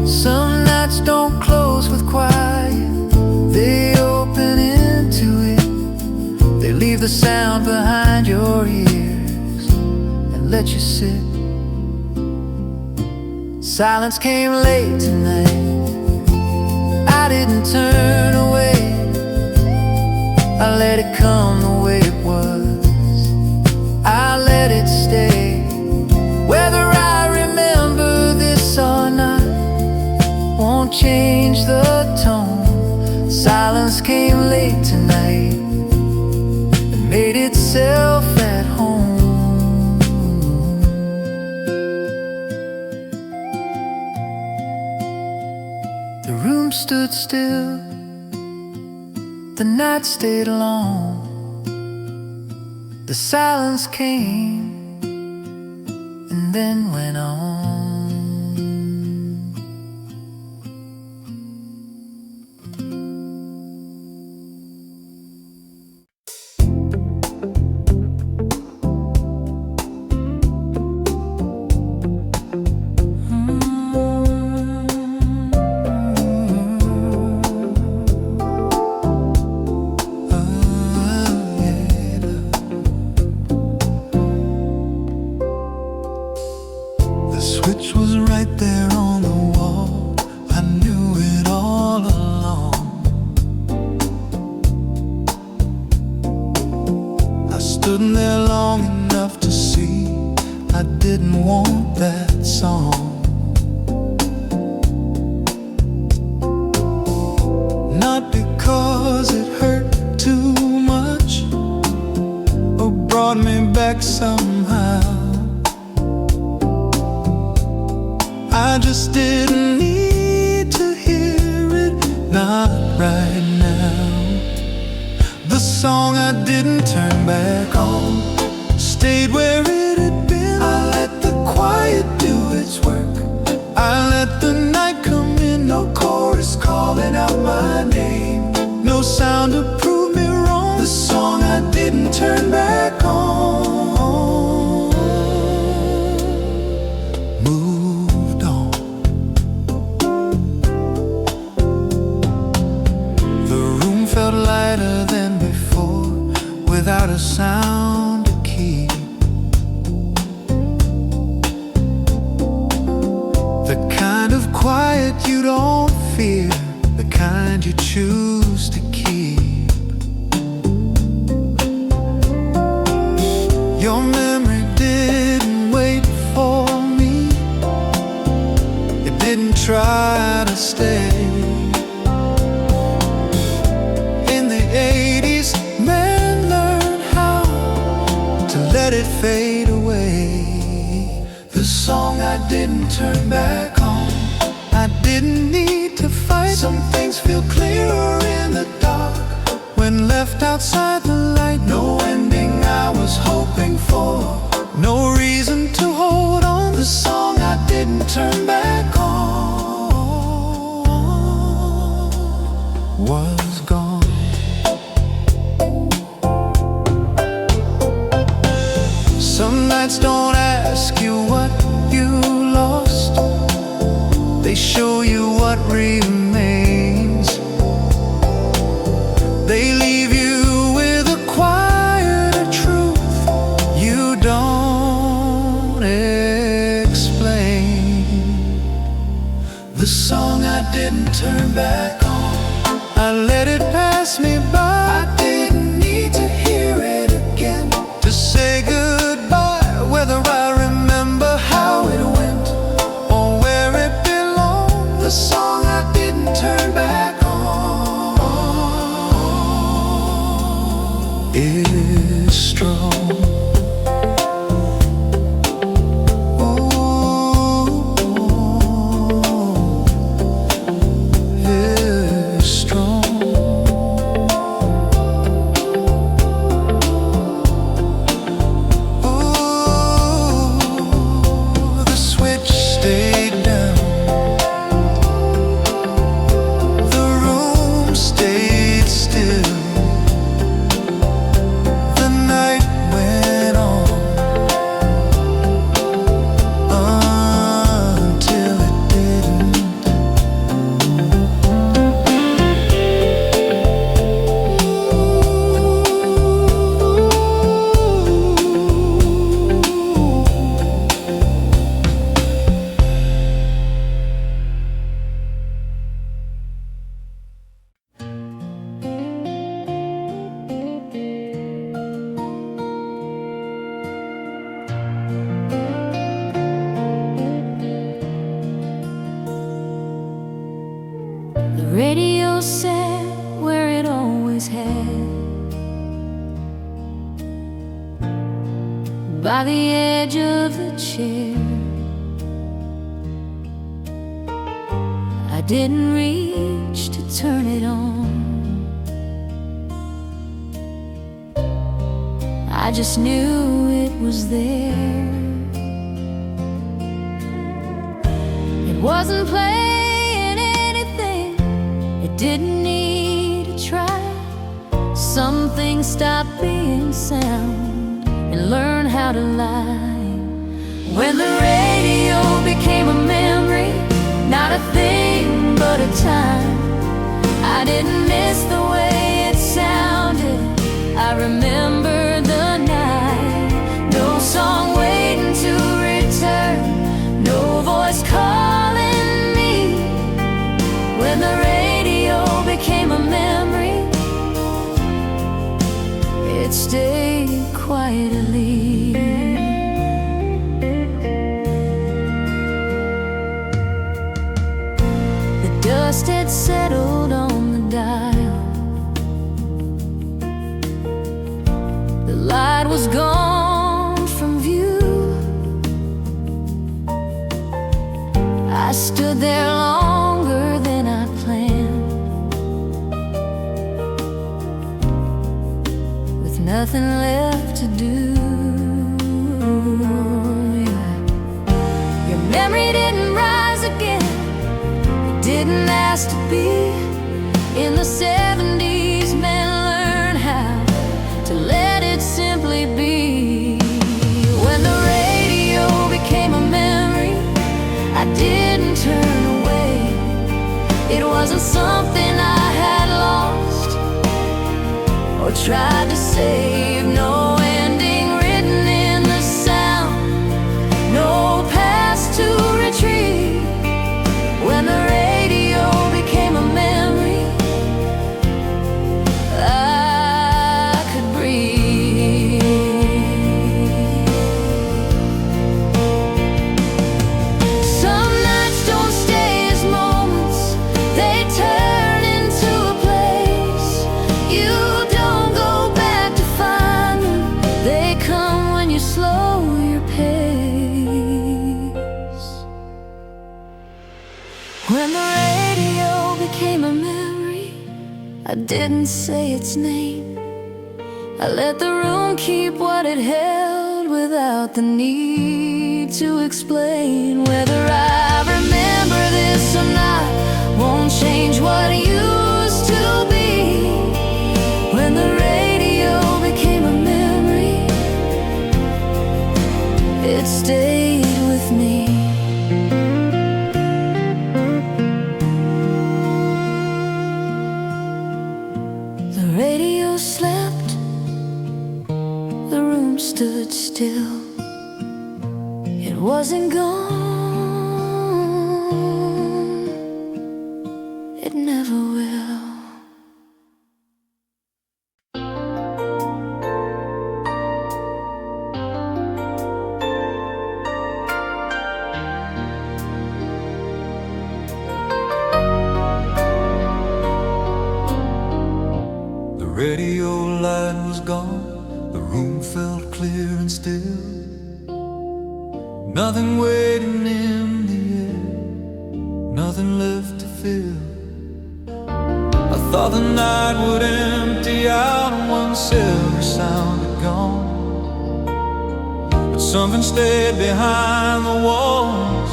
Some nights don't close with quiet, they open into it. They leave the sound behind your ears and let you sit. Silence came late tonight, I didn't turn away, I let it come the way it was, I let it stay. Whether I remember this or not won't change the tone. Silence came late tonight and made itself at home. The room stood still, the night stayed long. The silence came and then went on. the song I didn't turn back on. I let it pass me by. I didn't need to hear it again to say goodbye. Whether I remember how it went or where it belonged, the song I didn't turn back on is strong. Radio sat where it always had, by the edge of the chair. I didn't reach to turn it on. I just knew it was there. It wasn't playing anything, it didn't need a try. Some things stop being sound and learn how to lie. When the radio became a memory, not a thing but a time, I didn't miss the way it sounded. I remember the night, no song waiting to return, no voice calling me. When the radio became a memory, it stayed quietly. The dust had settled on the dial, the light was gone from view. I stood there longer than I planned, with nothing left to do. Your memory didn't rise again, it didn't ask to be. In the 70s, men learned how to let it simply be. When the radio became a memory, I didn't turn away. It wasn't something I had lost or tried to save. No ending written in the sound, no past to retrieve. When the radio became a memory, I could breathe. Some nights don't stay as moments, they turn into a place. You don't go back to find them, they come when you slow your pace. When the radio became a memory, I didn't say its name. I let the room keep what it held without the need to explain. Whether I remember this or not won't change what it used to be. When the radio became a memory, it stayed with me. The radio slept, the room stood still. It wasn't gone radio light was gone, the room felt clear and still. Nothing waiting in the air, nothing left to feel. I thought the night would empty out once every sound had gone, but something stayed behind the walls,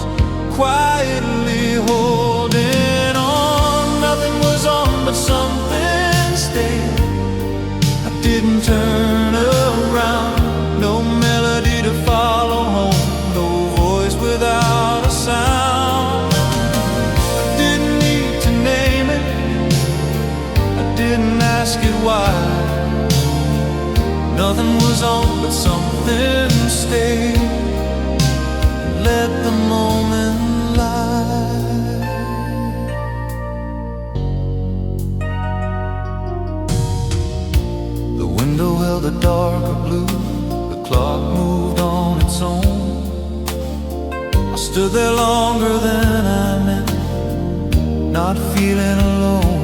quietly holding on. Nothing was on, but something stayed. I didn't turn around, no melody to follow home, no voice without a sound. I didn't need to name it, I didn't ask it why. Nothing was on, but something stayed. Let the moment lie. The window held a darker blue, the clock moved on its own. I stood there longer than I meant, not feeling alone.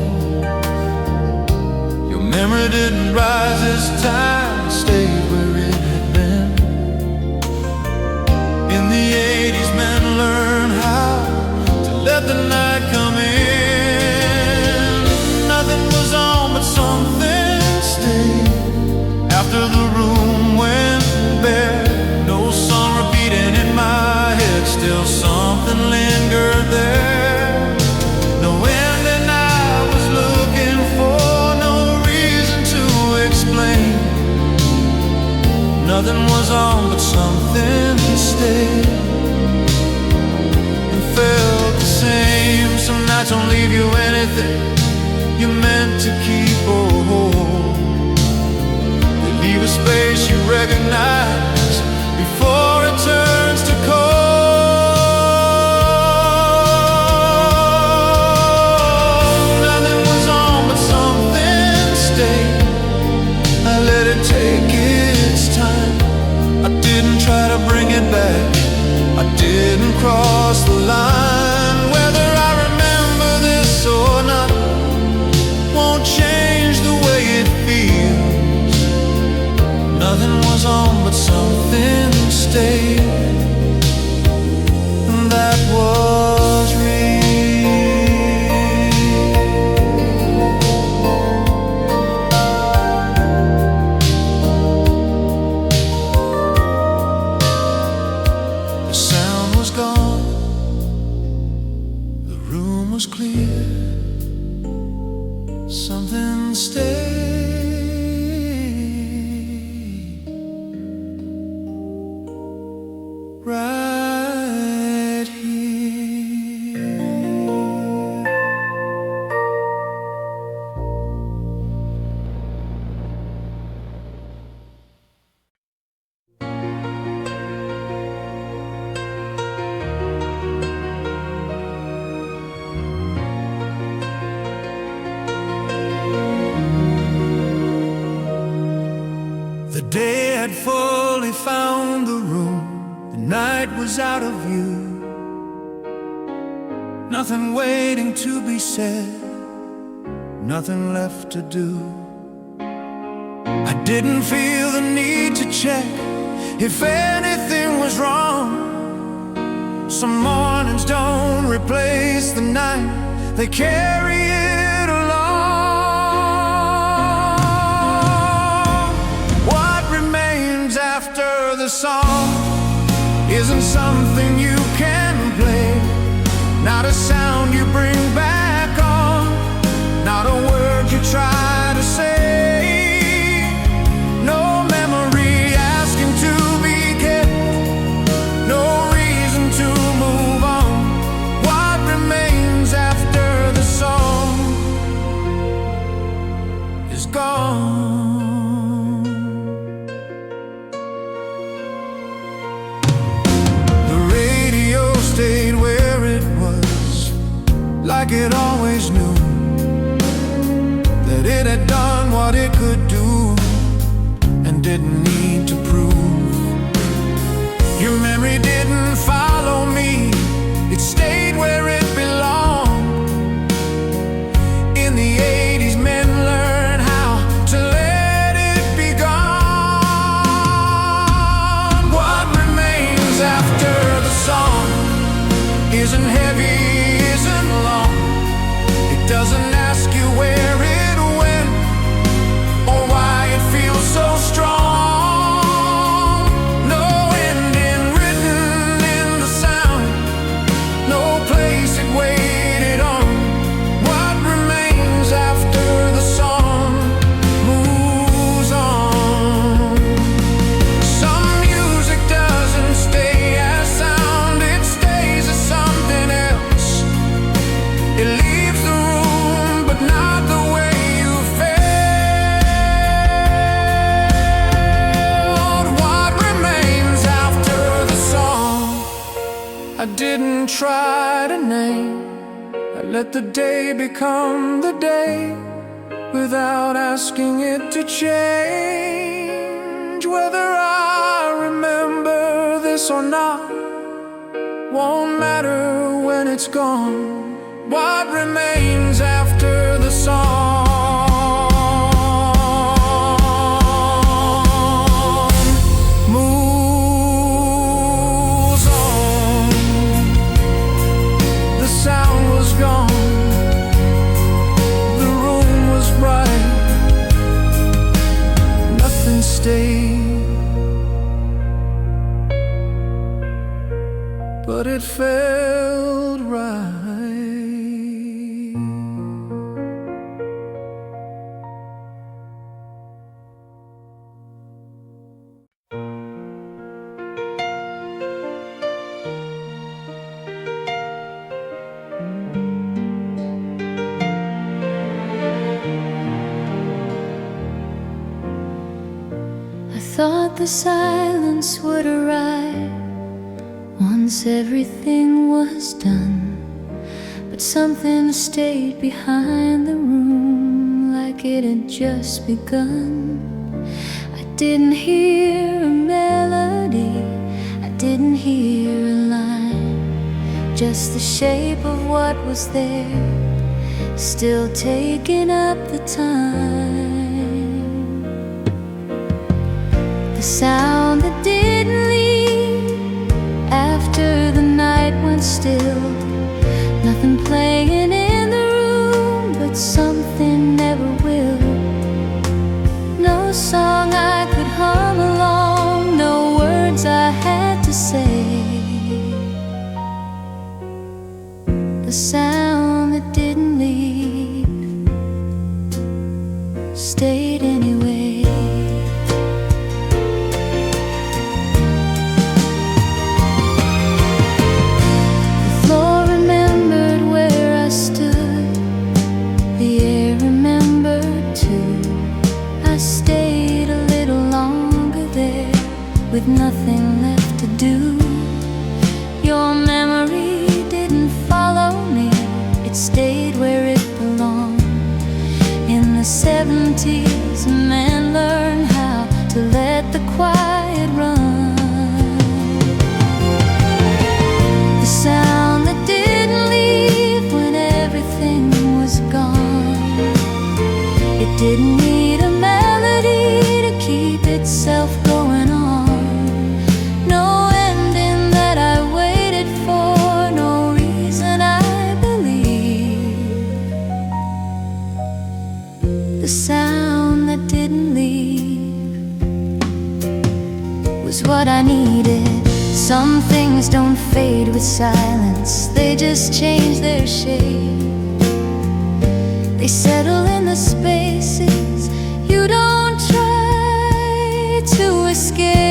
Your memory didn't rise this time, it stayed where it had been. In the 80s, men learned how to let the night come in. Nothing was on, but something stayed. After the room went bare, no song repeating in my head, still something lingered there. No ending I was looking for, no reason to explain. Nothing was on, but something stayed and felt the same. Some nights don't leave you anything you meant to keep or hold. They leave a space you recognize before it turns to cold. Nothing was on, but something stayed. I let it take its time, I didn't try to bring it back, I didn't cross the line. Whether I remember this or not won't change the way it feels. Nothing was on, but something stayed, and that was real. Clear, something stayed right here. The day had fully found the room, the night was out of view. Nothing waiting to be said, nothing left to do. I didn't feel the need to check if anything was wrong. Some mornings don't replace the night, they carry it along. What remains after the song isn't something you can play, not a sound you bring back on, not a word you try to say, no memory asking to be kept, no reason to move on. What remains after the song is gone. The radio stayed where it was, like it always knew that it had done what it could do and didn't need to prove. Your memory didn't follow me, it stayed where it belonged. In the 80s, men learned how to didn't try to name. I let the day become the day without asking it to change. Whether I remember this or not won't matter when it's gone. What remains after the song moves on. The sound was gone, the room was bright, nothing stayed, but it felt right. I thought the silence would arrive once everything was done, but something stayed behind the room like it had just begun. I didn't hear a melody, I didn't hear a line, just the shape of what was there, still taking up the time. The sound that didn't leave after the night went still, nothing playing in the room, but something never will. No song I could hum along, no words I had to say. The sound that didn't leave stayed anyway. With nothing left to do, your memory didn't follow me, it stayed where it belonged. In the 70s, men learned how to let the quiet run. The sound that didn't leave when everything was gone, it didn't need a melody to keep itself going on. The sound that didn't leave was what I needed. Some things don't fade with silence, they just change their shape. They settle in the spaces you don't try to escape.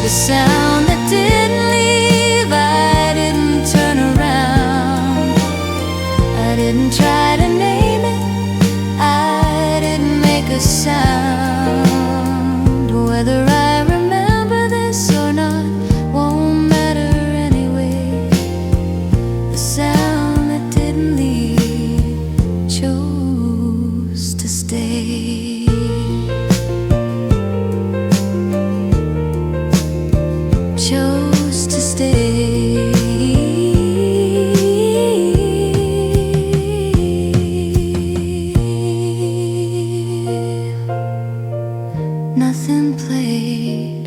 The sound that didn't leave, I didn't turn around, I didn't try to name it, I didn't make a sound. Whether I remember this or not won't matter anyway. The sound that didn't leave chose to stay. Chose to stay. Nothing played,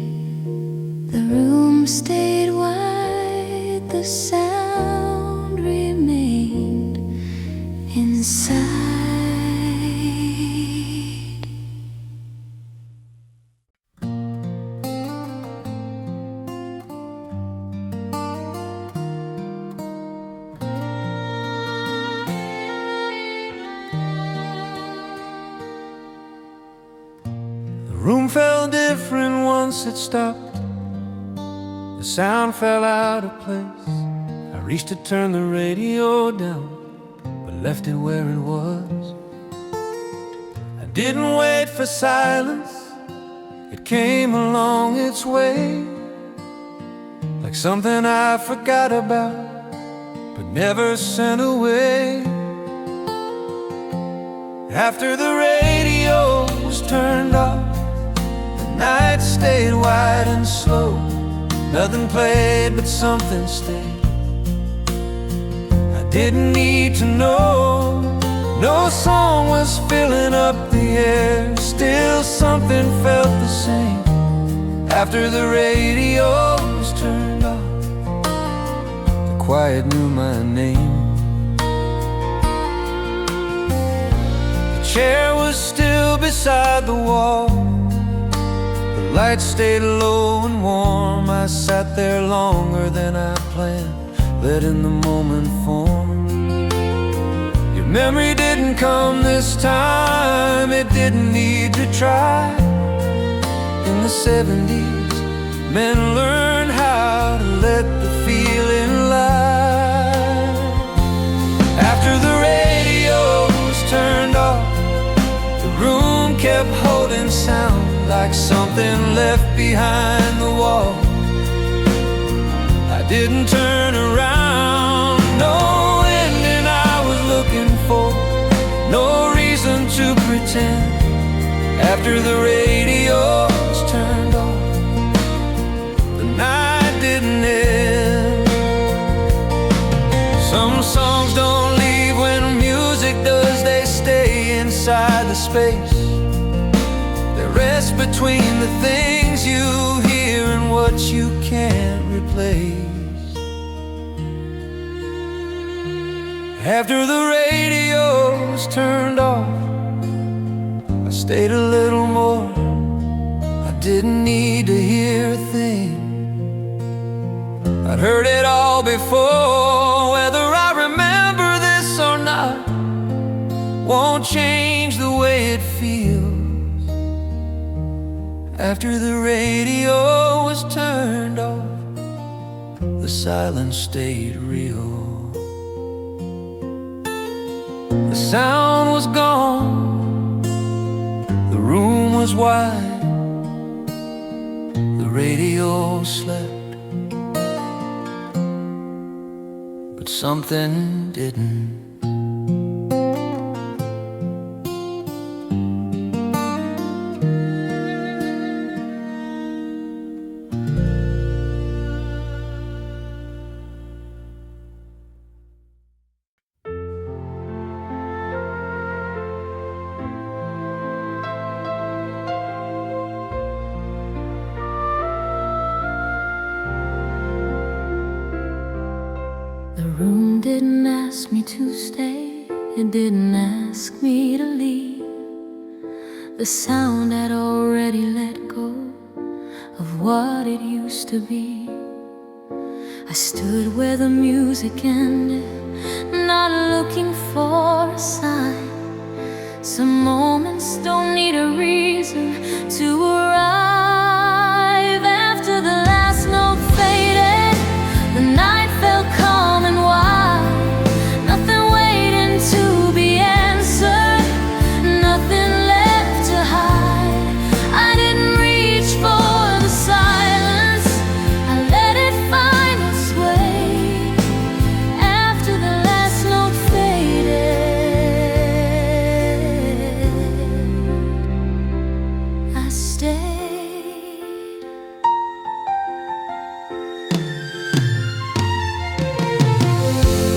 the room stayed wide, the sound remained inside. The room felt different once it stopped. The sound fell out of place. I reached to turn the radio down, but left it where it was. I didn't wait for silence, It came along its way, like something I forgot about, but never sent away. After the radio was turned off, the night stayed wide and slow. Nothing played, but something stayed. I didn't need to know. No song was filling up the air. Still something felt the same. After the radio was turned off, the quiet knew my name. The chair was still beside the wall. The lights stayed low and warm. I sat there longer than I planned, letting the moment form. Your memory didn't come this time. It didn't need to try. In the 70s, men learned how to let the feeling lie. After the radio was turned off, the room kept holding sound, like something left behind the wall. I didn't turn around, no ending I was looking for, no reason to pretend. After the radio was turned off, the night didn't end. Some songs don't leave when music does. They stay inside the space. They rest between the things you hear and what you can't replace. After the radio was turned off, I stayed a little more. I didn't need to hear a thing. I'd heard it all before. Whether I remember this or not won't change the way it feels. After the radio was turned off, the silence stayed real. The sound was gone, the room was wide, the radio slept, but something didn't. The room didn't ask me to stay, it didn't ask me to leave. The sound had already let go of what it used to be. I stood where the music ended, not looking for a sign. Some moments don't need a reason to arrive. After the last note faded, the night felt calm and wild. Nothing waiting to be answered, nothing left to hide. I didn't reach for the silence, I let it find its way. After the last note faded, I stayed.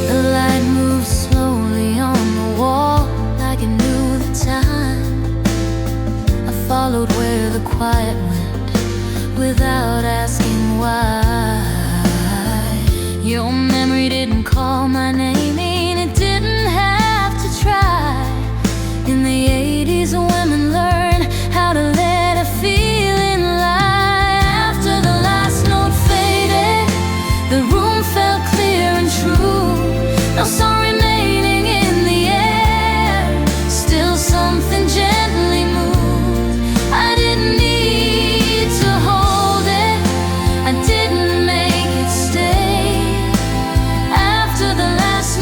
The light moved slowly on the wall, like it knew the time. I followed where the quiet went, without asking why. Your memory didn't call my name, and it didn't have to try. In the 80s, women learned how to let a feeling lie. After the last note faded, the room felt clear and true. No song remaining in the air, still something gently moved. I didn't need to hold it, I didn't make it stay. After the last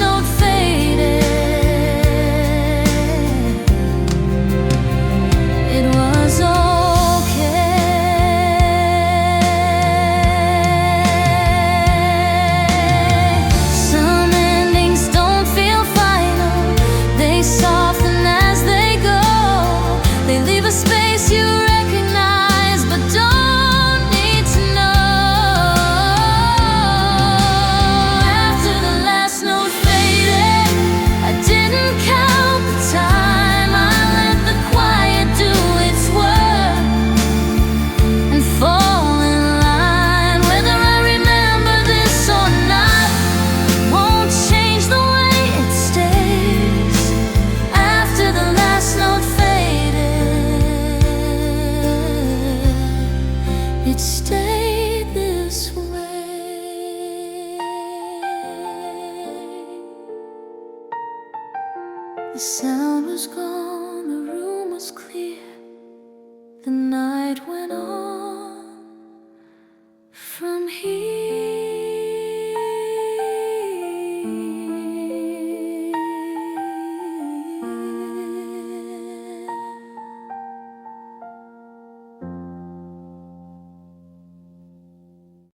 stay this way. The sound was gone, the room was clear. The night went on.